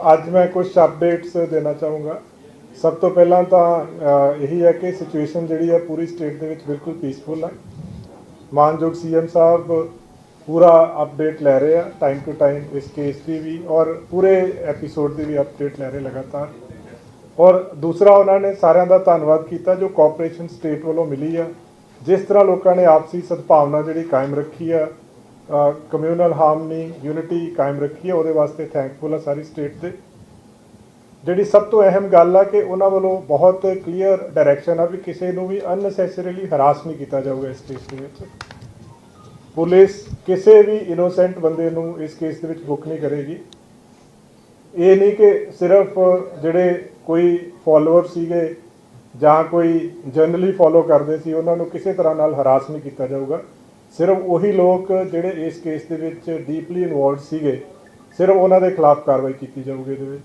ਅੱਜ मैं कुछ अपडेट्स देना चाहूँगा। सब तो पहला तो यही है कि सिचुएशन जी है पूरी स्टेट के बिल्कुल पीसफुल है। मानयोग CM साहब पूरा अपडेट लै रहे हैं टाइम टू टाइम इस केस की भी और पूरे एपीसोड की भी अपडेट लै रहे लगातार। और दूसरा उन्होंने सारिਆਂ ਦਾ ਧੰਨਵਾਦ ਕੀਤਾ जो ਕੋਆਪਰੇਸ਼ਨ स्टेट वालों मिली है। जिस तरह लोगों ने आपसी सद्भावना जी कायम रखी है, कम्यूनल हारमनी यूनिटी कायम रखी है, वो वास्ते थैंकफुल है सारी स्टेट से। जी सब तो अहम गल है कि उन्होंने वालों बहुत क्लीयर डायरैक्शन है भी किसी को भी अननैसैसरीली हरास नहीं किया जाऊगा। इस केस के पुलिस किसी भी इनोसेंट बंदे इस केस के बुक नहीं करेगी। ये नहीं कि सिर्फ जोड़े कोई फॉलोअर सीगे ਜਾਂ कोई जनरली फॉलो करते सी उन्होंने किसी तरह नाल हरास नहीं किया जाऊगा। सिर्फ वही लोग जोड़े इस केस के डीपली इनवॉल्व सीगे सिर्फ उन्होंने खिलाफ कार्रवाई की जाऊगी। ये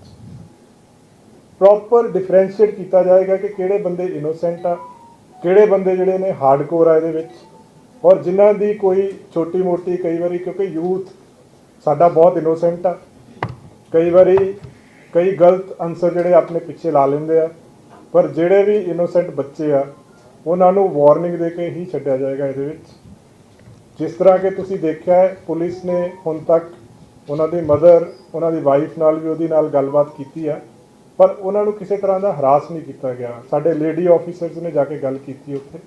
प्रॉपर डिफरेंशिएट किया जाएगा कि किहड़े बंदे इनोसेंट आ, किहड़े बंदे जिहड़े ने हार्डकोर आ इहदे विच, और जिन्हां दी कोई छोटी मोटी कई बारी क्योंकि यूथ साडा बहुत इनोसेंट आ, कई बारी कई गलत आंसर जिहड़े अपने पिछे ला लेंदे आ, पर जिहड़े भी इनोसेंट बच्चे आ उन्हां नूं वार्निंग दे के ही छड्डिया जाएगा। इहदे विच जिस तरह के तुसीं देखिआ है पुलिस ने हुण तक उन्हां दी मदर उन्हां दी वाइफ नाल भी उहदी नाल गलबात कीती है, पर उन्हां नूं किसी तरह का हरास नहीं किया गया। साडे लेडी ऑफिसर्स ने जाके गल की उत्थे।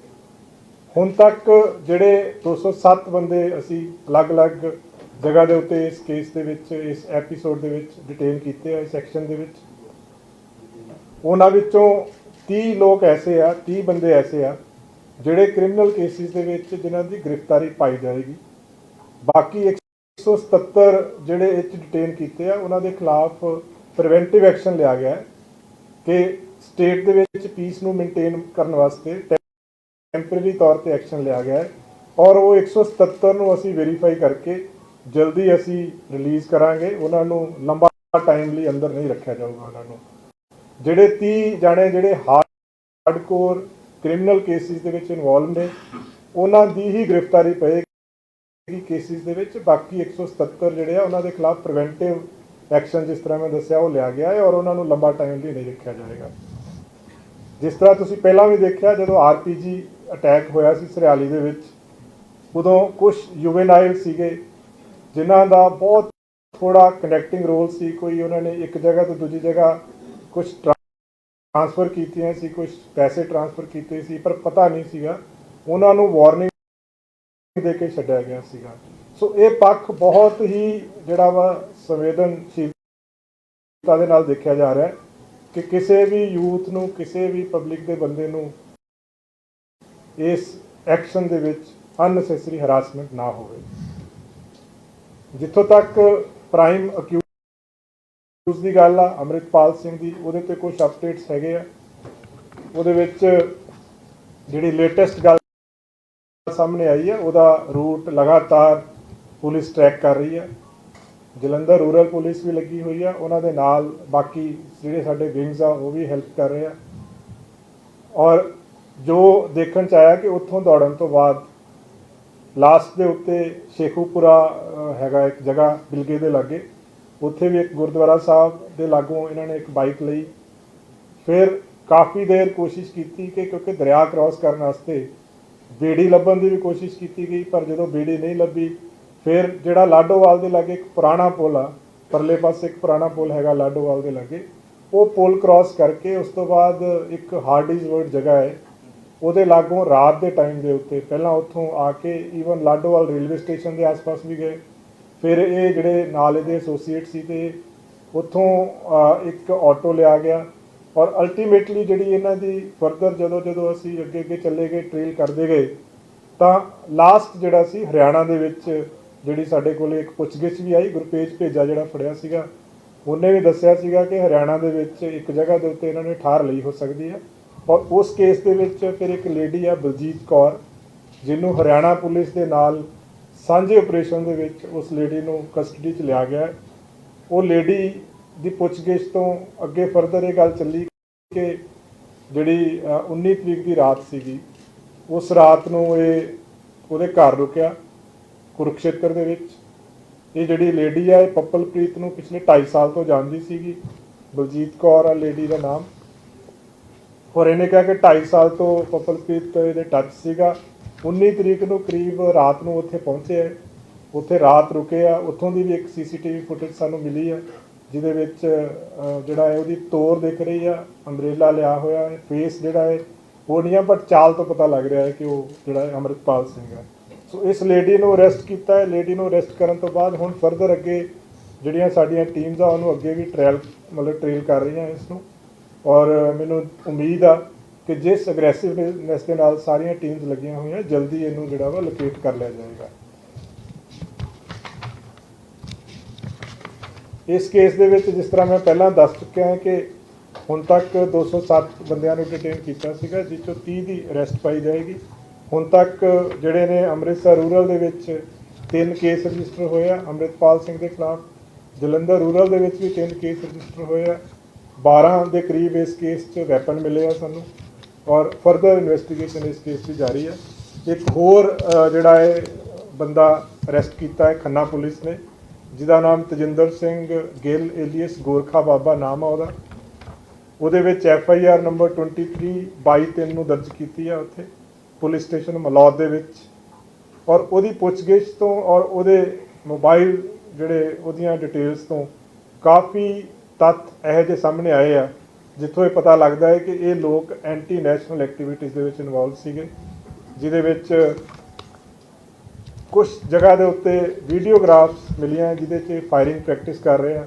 हुण तक जिहड़े 207 बंदे असीं अलग अलग जगह के उत्ते इस केस दे विच इस एपीसोड दे विच डिटेन कीते इस एक्शन दे विच। उन्हां विचों 30 लोग ऐसे आ, 30 बंदे ऐसे आ जिहड़े क्रिमिनल केसिस दे विच जिन्हां दी गिरफ्तारी पाई जाएगी। बाकी 177 जिहड़े इच डिटेन कीते आ उन्हां दे खिलाफ प्रिवेंटिव एक्शन लिया गया है कि स्टेट दे विच पीस नूं मेनटेन करने वास्ते टैंपरेरी तौर पर एक्शन लिया गया है। और वो 177 नूं असीं वेरीफाई करके जल्दी असीं रिलीज़ करांगे। उन्हां नूं लंबा टाइम लई अंदर नहीं रखा जाऊगा। उन्हां नूं जिहड़े 30 जाने जिहड़े हार्डकोर क्रिमिनल केसिस दे विच इनवॉल्व ने उन्हां दी ही गिरफ्तारी पएगी केसिस दे विच। बाकी 177 जिहड़े आ उन्हां दे खिलाफ प्रिवेंटिव एक्शन जिस तरह मैं दस्सिआ वो लिया गया है और उन्हां नूं लंबा टाइम लई नहीं रखा जाएगा। जिस तरह तुसीं पहलां भी देखिआ जदों RPG अटैक होया सी सरियाली दे विच, उदों कुछ जुवेनाइल सीगे जिन्हां दा बहुत थोड़ा कनैक्टिंग रोल सी। कोई उन्होंने एक जगह तो दूजी जगह कुछ ट्रांसफर कीतियां सी, कुछ पैसे ट्रांसफर किए सी, पर पता नहीं सीगा उन्हां नूं वार्निंग दे के छड्डिया गया सीगा। सो ये पक्ष बहुत ही जिहड़ा वा संवेदनशीलता दे नाल देखिया जा रहा है कि किसी भी यूथ नूं किसी भी पब्लिक के बंदे नूं इस एक्शन दे विच अननैसेसरी हरासमेंट ना होवे। जिथों तक प्राइम अक्यूज की गल आ अमृतपाल सिंह की, वो कुछ अपडेट्स है। वो जी लेटेस्ट गल सामने आई है वह रूट लगातार पुलिस ट्रैक कर रही है। जलंधर रूरल पुलिस भी लगी हुई है, उन्होंने नाल बाकी जोड़े साडे विंग्स आ वो भी हेल्प कर रहे हैं। और जो देखने च आया कि उत्थों दौड़न तो बाद लास्ट के उत्ते शेखूपुरा हैगा एक जगह बिलगे के लागे, उत्थे भी एक गुरुद्वारा साहब के लागों इन्होंने एक बाइक लई। फिर काफ़ी देर कोशिश की कि क्योंकि दरिया क्रॉस करने वास्ते बेड़ी लभन की भी कोशिश की गई, पर जो बेड़ी नहीं लभी फिर जोड़ा लाडोवाल के लागे एक पुराना पुल आ, परले पासे एक पुराना पुल हैगा लाडोवाल के लागे, वो पुल क्रॉस करके उस तो बाद एक हार्डीज वर्ड जगह है वो लागों रात के टाइम के उत्ते पहला उत्थों आके ईवन लाडोवाल रेलवे स्टेशन के आस पास भी गए। फिर ये जोड़े नाल दे एसोसीएट सी ते उत्थों एक ऑटो लिया गया और अल्टीमेटली जी इन्हां दी फरदर जदों जदों असीं अगे अगे चले गए ट्रेल करते गए तो लास्ट जिहड़ा सी हरियाणा दे विच जिहड़ी साडे कोल एक पुछगिछ भी आई। गुरपेज भेजा जिहड़ा फड़िया सीगा उन्हें भी दस्सिया सीगा कि हरियाणा दे विच एक जगह के उत्ते इन्हां ने ठार लई हो सकती है। और उस केस के विच फिर एक लेडी आ बलजीत कौर जिन्हों हरियाणा पुलिस के नाल सांझे ऑपरेशन दे विच उस लेडी नूं कस्टडी च लिया गया। वो लेडी की पुछगिछ तो अगे फरदर ये गल चली कि जिहड़ी 19 तरीक की रात सीगी उस रात नूं ये उहदे घर रुकिया कुरुक्षेत्र दे विच ਇਹ ਜਿਹੜੀ ਲੇਡੀ ਆ ਇਹ ਪੱਪਲਪ੍ਰੀਤ ਨੂੰ ਪਿਛਲੇ 2.5 ਸਾਲ ਤੋਂ ਜਾਣਦੀ ਸੀਗੀ। ਬਲਜੀਤ ਕੌਰ ਆ ਲੇਡੀ ਦਾ ਨਾਮ। ਔਰ ਇਹਨੇ ਕਿਹਾ ਕਿ 2.5 ਸਾਲ ਤੋਂ ਪੱਪਲਪ੍ਰੀਤ ਇਹਦੇ ਟੱਚ ਸੀਗਾ। 19 ਤਰੀਕ ਨੂੰ ਕਰੀਬ ਰਾਤ ਨੂੰ ਉੱਥੇ ਪਹੁੰਚੇ ਹੈ, ਉੱਥੇ ਰਾਤ ਰੁਕੇ ਆ। ਉੱਥੋਂ ਦੀ ਵੀ ਇੱਕ CCTV ਫੁਟੇਜ ਸਾਨੂੰ ਮਿਲੀ ਹੈ ਜਿਹਦੇ ਵਿੱਚ ਜਿਹੜਾ ਹੈ ਉਹਦੀ ਤੋਰ ਦਿਖ ਰਹੀ ਆ, ਅੰਬਰੇਲਾ ਲਿਆ ਹੋਇਆ ਹੈ, ਫੇਸ ਜਿਹੜਾ ਹੈ ਉਹ ਨਹੀਂ ਆ, ਬਟ ਚਾਲ ਤੋਂ ਪਤਾ ਲੱਗ ਰਿਹਾ ਹੈ ਕਿ ਉਹ ਜਿਹੜਾ ਹੈ ਅੰਮ੍ਰਿਤਪਾਲ ਸਿੰਘ ਹੈ। ਸੋ ਇਸ ਲੇਡੀ ਨੂੰ ਅਰੈਸਟ ਕੀਤਾ ਹੈ। ਲੇਡੀ ਨੂੰ ਅਰੈਸਟ ਕਰਨ ਤੋਂ ਬਾਅਦ ਹੁਣ ਫਰਦਰ ਅੱਗੇ ਜਿਹੜੀਆਂ ਸਾਡੀਆਂ ਟੀਮਸ ਆ ਉਹਨੂੰ ਅੱਗੇ ਵੀ ਟ੍ਰੇਲ ਕਰ ਰਹੀਆਂ ਇਸ ਨੂੰ। ਔਰ ਮੈਨੂੰ ਉਮੀਦ ਆ ਕਿ ਜਿਸ ਅਗਰੈਸਿਵਨੈਸ ਦੇ ਨਾਲ ਸਾਰੀਆਂ ਟੀਮਸ ਲੱਗੀਆਂ ਹੋਈਆਂ ਜਲਦੀ ਇਹਨੂੰ ਜਿਹੜਾ ਵਾ ਲੋਕੇਟ ਕਰ ਲਿਆ ਜਾਏਗਾ। ਇਸ ਕੇਸ ਦੇ ਵਿੱਚ ਜਿਸ ਤਰ੍ਹਾਂ ਮੈਂ ਪਹਿਲਾਂ ਦੱਸ ਚੁੱਕਿਆ ਹਾਂ ਕਿ ਹੁਣ ਤੱਕ 207 ਬੰਦਿਆਂ ਨੂੰ ਡਿਟੇਨ ਕੀਤਾ ਸੀਗਾ, ਜਿਸ ਚੋਂ 30 ਦੀ ਅਰੈਸਟ ਪਾਈ ਜਾਏਗੀ। ਹੁਣ ਤੱਕ ਜਿਹੜੇ ਨੇ ਅੰਮ੍ਰਿਤਸਰ ਰੂਰਲ ਦੇ ਵਿੱਚ 3 ਕੇਸ ਰਜਿਸਟਰ ਹੋਏ ਆ ਅੰਮ੍ਰਿਤਪਾਲ ਸਿੰਘ ਦੇ ਖਿਲਾਫ। ਜਲੰਧਰ ਰੂਰਲ ਦੇ ਵਿੱਚ ਵੀ 3 ਕੇਸ ਰਜਿਸਟਰ ਹੋਏ ਆ। 12 ਦੇ ਕਰੀਬ ਇਸ ਕੇਸ 'ਚ ਵੈਪਨ ਮਿਲੇ ਆ ਸਾਨੂੰ, ਔਰ ਫਰਦਰ ਇਨਵੈਸਟੀਗੇਸ਼ਨ ਇਸ ਕੇਸ 'ਚ ਜਾਰੀ ਹੈ। ਇੱਕ ਹੋਰ ਜਿਹੜਾ ਹੈ ਬੰਦਾ ਅਰੈਸਟ ਕੀਤਾ ਹੈ ਖੰਨਾ ਪੁਲਿਸ ਨੇ, ਜਿਹਦਾ ਨਾਮ ਤਜਿੰਦਰ ਸਿੰਘ ਗਿੱਲ ਏਲੀਅਸ ਗੋਰਖਾ ਬਾਬਾ ਨਾਮ ਆ ਉਹਦਾ। ਉਹਦੇ ਵਿੱਚ FIR ਨੰਬਰ 23/22/3 ਨੂੰ ਦਰਜ ਕੀਤੀ ਆ ਉੱਥੇ ਪੁਲਿਸ ਸਟੇਸ਼ਨ ਮਲੌਦ ਦੇ ਵਿੱਚ। ਔਰ ਉਹਦੀ ਪੁੱਛਗਿੱਛ ਤੋਂ ਔਰ ਉਹਦੇ ਮੋਬਾਈਲ ਜਿਹੜੇ ਉਹਦੀਆਂ ਡਿਟੇਲਸ ਤੋਂ ਕਾਫੀ ਤੱਥ ਇਹੋ ਜਿਹੇ ਸਾਹਮਣੇ ਆਏ ਆ ਜਿੱਥੋਂ ਇਹ ਪਤਾ ਲੱਗਦਾ ਹੈ ਕਿ ਇਹ ਲੋਕ ਐਂਟੀ ਨੈਸ਼ਨਲ ਐਕਟੀਵਿਟੀਜ਼ ਦੇ ਵਿੱਚ ਇਨਵੋਲਵ ਸੀਗੇ, ਜਿਹਦੇ ਵਿੱਚ ਕੁਝ ਜਗ੍ਹਾ ਦੇ ਉੱਤੇ ਵੀਡੀਓਗ੍ਰਾਫਸ ਮਿਲੀਆਂ ਜਿਹਦੇ 'ਚ ਫਾਇਰਿੰਗ ਪ੍ਰੈਕਟਿਸ ਕਰ ਰਹੇ ਆ।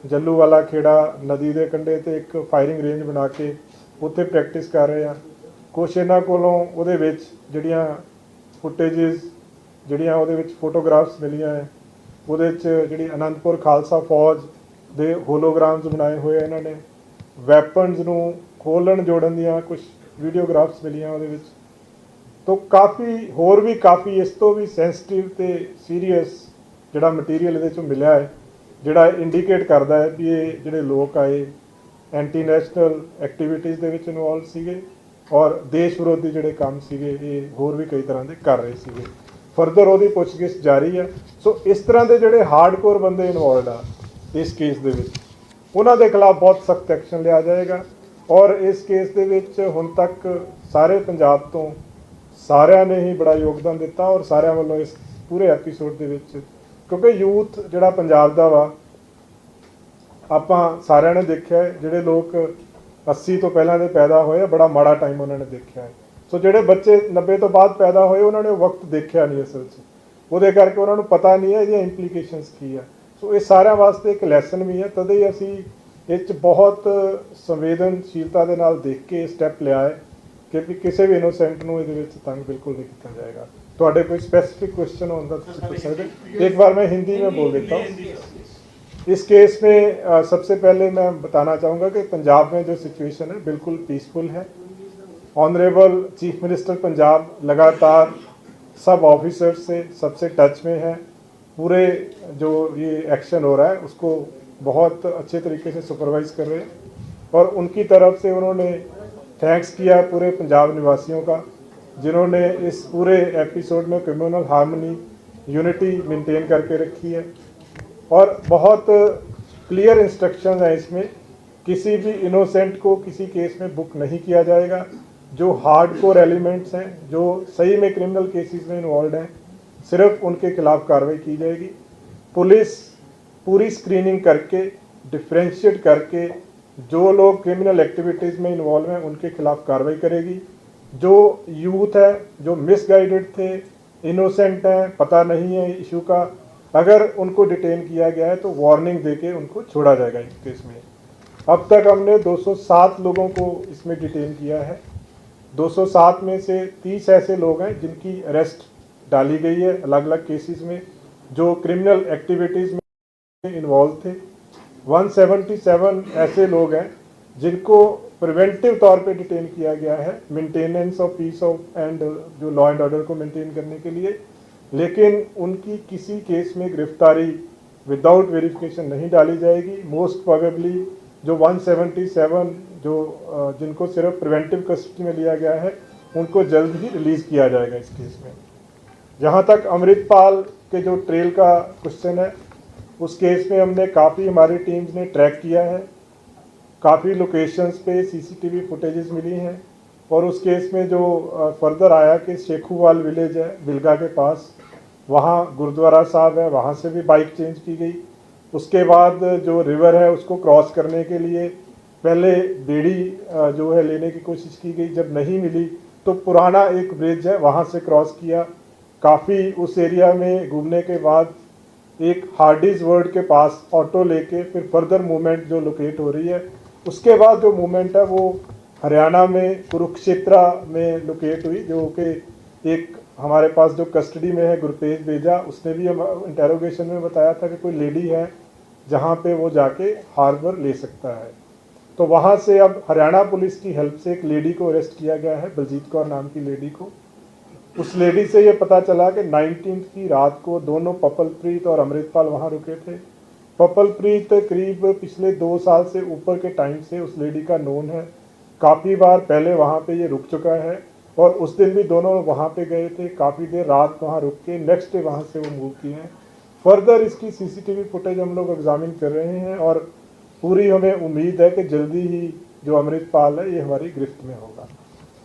ਜੱਲੂਵਾਲਾ ਖੇੜਾ ਨਦੀ ਦੇ ਕੰਢੇ ਤੇ ਇੱਕ ਫਾਇਰਿੰਗ ਰੇਂਜ ਬਣਾ ਕੇ ਉੱਥੇ ਪ੍ਰੈਕਟਿਸ ਕਰ ਰਹੇ ਆ। ਕੁਛ ਇਹਨਾਂ ਕੋਲੋਂ ਉਹਦੇ ਵਿੱਚ ਜਿਹੜੀਆਂ ਫੁਟੇਜਿਸ ਜਿਹੜੀਆਂ ਉਹਦੇ ਵਿੱਚ ਫੋਟੋਗ੍ਰਾਫਸ ਮਿਲੀਆਂ ਹੈ, ਉਹਦੇ 'ਚ ਜਿਹੜੀ ਅਨੰਦਪੁਰ ਖਾਲਸਾ ਫੌਜ ਦੇ ਹੋਲੋਗ੍ਰਾਮਸ ਬਣਾਏ ਹੋਏ ਇਹਨਾਂ ਨੇ। ਵੈਪਨਸ ਨੂੰ ਖੋਲ੍ਹਣ ਜੋੜਨ ਦੀਆਂ ਕੁਝ ਵੀਡੀਓਗ੍ਰਾਫਸ ਮਿਲੀਆਂ ਉਹਦੇ ਵਿੱਚ। ਤੋ ਕਾਫੀ ਹੋਰ ਵੀ ਕਾਫੀ ਇਸ ਤੋਂ ਵੀ ਸੈਂਸਿਟਿਵ ਤੇ ਸੀਰੀਅਸ ਜਿਹੜਾ ਮਟੀਰੀਅਲ ਇਹਦੇ 'ਚੋਂ ਮਿਲਿਆ ਹੈ, ਜਿਹੜਾ ਇੰਡੀਕੇਟ ਕਰਦਾ ਹੈ ਵੀ ਇਹ ਜਿਹੜੇ ਲੋਕ ਆਏ ਐਂਟੀ ਨੈਸ਼ਨਲ ਐਕਟੀਵਿਟੀਜ਼ ਦੇ ਵਿੱਚ ਇਨਵੋਲਵ ਸੀਗੇ ਔਰ ਦੇਸ਼ ਵਿਰੋਧੀ ਜਿਹੜੇ ਕੰਮ ਸੀਗੇ ਇਹ ਹੋਰ ਵੀ ਕਈ ਤਰ੍ਹਾਂ ਦੇ ਕਰ ਰਹੇ ਸੀਗੇ। ਫਰਦਰ ਉਹਦੀ ਪੁੱਛਗਿੱਛ ਜਾਰੀ ਹੈ। ਸੋ ਇਸ ਤਰ੍ਹਾਂ ਦੇ ਜਿਹੜੇ ਹਾਰਡਕੋਰ ਬੰਦੇ ਇਨਵੋਲਵਡ ਆ ਇਸ ਕੇਸ ਦੇ ਵਿੱਚ, ਉਹਨਾਂ ਦੇ ਖਿਲਾਫ ਬਹੁਤ ਸਖਤ ਐਕਸ਼ਨ ਲਿਆ ਜਾਏਗਾ। ਔਰ ਇਸ ਕੇਸ ਦੇ ਵਿੱਚ ਹੁਣ ਤੱਕ ਸਾਰੇ ਪੰਜਾਬ ਤੋਂ ਸਾਰਿਆਂ ਨੇ ਹੀ ਬੜਾ ਯੋਗਦਾਨ ਦਿੱਤਾ ਔਰ ਸਾਰਿਆਂ ਵੱਲੋਂ ਇਸ ਪੂਰੇ ਐਪੀਸੋਡ ਦੇ ਵਿੱਚ, ਕਿਉਂਕਿ ਯੂਥ ਜਿਹੜਾ ਪੰਜਾਬ ਦਾ ਵਾ ਆਪਾਂ ਸਾਰਿਆਂ ਨੇ ਦੇਖਿਆ ਹੈ, ਜਿਹੜੇ ਲੋਕ 80 ਤੋਂ ਪਹਿਲਾਂ ਦੇ ਪੈਦਾ ਹੋਏ ਬੜਾ ਮਾੜਾ ਟਾਈਮ ਉਹਨਾਂ ਨੇ ਦੇਖਿਆ ਹੈ। ਸੋ ਜਿਹੜੇ ਬੱਚੇ 90 ਤੋਂ ਬਾਅਦ ਪੈਦਾ ਹੋਏ ਉਹਨਾਂ ਨੇ ਉਹ ਵਕਤ ਦੇਖਿਆ ਨਹੀਂ ਅਸਲ 'ਚ, ਉਹਦੇ ਕਰਕੇ ਉਹਨਾਂ ਨੂੰ ਪਤਾ ਨਹੀਂ ਹੈ ਇਹਦੀਆਂ ਇੰਪਲੀਕੇਸ਼ਨਸ ਕੀ ਆ। ਸੋ ਇਹ ਸਾਰਿਆਂ ਵਾਸਤੇ ਇੱਕ ਲੈਸਨ ਵੀ ਹੈ। ਤਦੇ ਹੀ ਅਸੀਂ ਇਹ 'ਚ ਬਹੁਤ ਸੰਵੇਦਨਸ਼ੀਲਤਾ ਦੇ ਨਾਲ ਦੇਖ ਕੇ ਇਹ ਸਟੈਪ ਲਿਆ ਹੈ ਕਿ ਵੀ ਕਿਸੇ ਵੀ ਇਨੋਸੈਂਟ ਨੂੰ ਇਹਦੇ ਵਿੱਚ ਤੰਗ ਬਿल्कुल नहीं ਕੀਤਾ जाएगा। ਤੁਹਾਡੇ ਕੋਈ स्पेसिफिक क्वेश्चन होता तो पूछ सकते। एक बार मैं हिंदी में बोल देता हूँ। इस केस में सबसे पहले मैं बताना चाहूँगा कि पंजाब में जो सिचुएशन है बिल्कुल पीसफुल है। ऑनरेबल चीफ मिनिस्टर पंजाब लगातार सब ऑफिसर्स से सबसे टच में है। पूरे जो ये एक्शन हो रहा है उसको बहुत अच्छे तरीके से सुपरवाइज कर रहे हैं और उनकी तरफ से उन्होंने थैंक्स किया पूरे पंजाब निवासियों का, जिन्होंने इस पूरे एपिसोड में कम्युनल हार्मनी यूनिटी मेंटेन करके रखी है। और बहुत क्लियर इंस्ट्रक्शंस हैं इसमें, किसी भी इनोसेंट को किसी केस में बुक नहीं किया जाएगा। जो हार्डकोर एलिमेंट्स हैं जो सही में क्रिमिनल केसेस में इन्वॉल्व हैं सिर्फ उनके खिलाफ कार्रवाई की जाएगी। पुलिस पूरी स्क्रीनिंग करके डिफ्रेंशिएट करके जो लोग क्रिमिनल एक्टिविटीज़ में इन्वॉल्व हैं उनके खिलाफ कार्रवाई करेगी। जो यूथ है जो मिसगाइडेड थे, इनोसेंट हैं, पता नहीं है इशू का, अगर उनको डिटेन किया गया है तो वार्निंग देके उनको छोड़ा जाएगा इस केस में। अब तक हमने 207 लोगों को इसमें डिटेन किया है। 207 में से 30 ऐसे लोग हैं जिनकी अरेस्ट डाली गई है अलग अलग केसेस में, जो क्रिमिनल एक्टिविटीज़ में इन्वॉल्व थे। 177 ऐसे लोग हैं जिनको प्रिवेंटिव तौर पे डिटेन किया गया है maintenance of peace of and जो लॉ एंड ऑर्डर को मेंटेन करने के लिए, लेकिन उनकी किसी केस में गिरफ्तारी विदाउट वेरिफिकेशन नहीं डाली जाएगी। मोस्ट प्रोबेबली जो 177 जो जिनको सिर्फ प्रिवेंटिव कस्टडी में लिया गया है उनको जल्द ही रिलीज़ किया जाएगा इस केस में। जहाँ तक अमृतपाल के जो ट्रेल का क्वेश्चन है, उस केस में हमने काफ़ी हमारी टीम्स ने ट्रैक किया है, काफ़ी लोकेशंस पे सीसीटीवी फुटेजेस मिली हैं और उस केस में जो फर्दर आया कि शेखूवाल विलेज है बिलगा के पास, वहाँ गुरुद्वारा साहब है, वहाँ से भी बाइक चेंज की गई। उसके बाद जो रिवर है उसको क्रॉस करने के लिए पहले बेड़ी जो है लेने की कोशिश की गई, जब नहीं मिली तो पुराना एक ब्रिज है वहाँ से क्रॉस किया। काफ़ी उस एरिया में घूमने के बाद एक हार्डीज वर्ड के पास ऑटो लेके फिर फर्दर मूवमेंट जो लोकेट हो रही है, उसके बाद जो मूवमेंट है वो हरियाणा में कुरुक्षेत्र में लोकेट हुई, जो कि एक हमारे पास जो कस्टडी में है गुरतेज बेजा, उसने भी हम इंटेरोगेशन में बताया था कि कोई लेडी है जहाँ पे वो जाके हार्बर ले सकता है। तो वहाँ से अब हरियाणा पुलिस की हेल्प से एक लेडी को अरेस्ट किया गया है, बलजीत कौर नाम की लेडी को। उस लेडी से ये पता चला कि 19 की रात को दोनों पपलप्रीत और अमृतपाल वहाँ रुके थे। पपलप्रीत करीब पिछले 2 साल से ऊपर के टाइम से उस लेडी का नोन है, काफ़ी बार पहले वहाँ पे ये रुक चुका है और उस दिन भी दोनों वहाँ पे गए थे, काफ़ी देर रात वहाँ रुक के नेक्स्ट डे वहाँ से वो मूव किए हैं। फर्दर इसकी सीसीटीवी फुटेज हम लोग एग्जामिन कर रहे हैं और पूरी हमें उम्मीद है कि जल्दी ही जो अमृतपाल है ये हमारी गिरफ्त में होगा।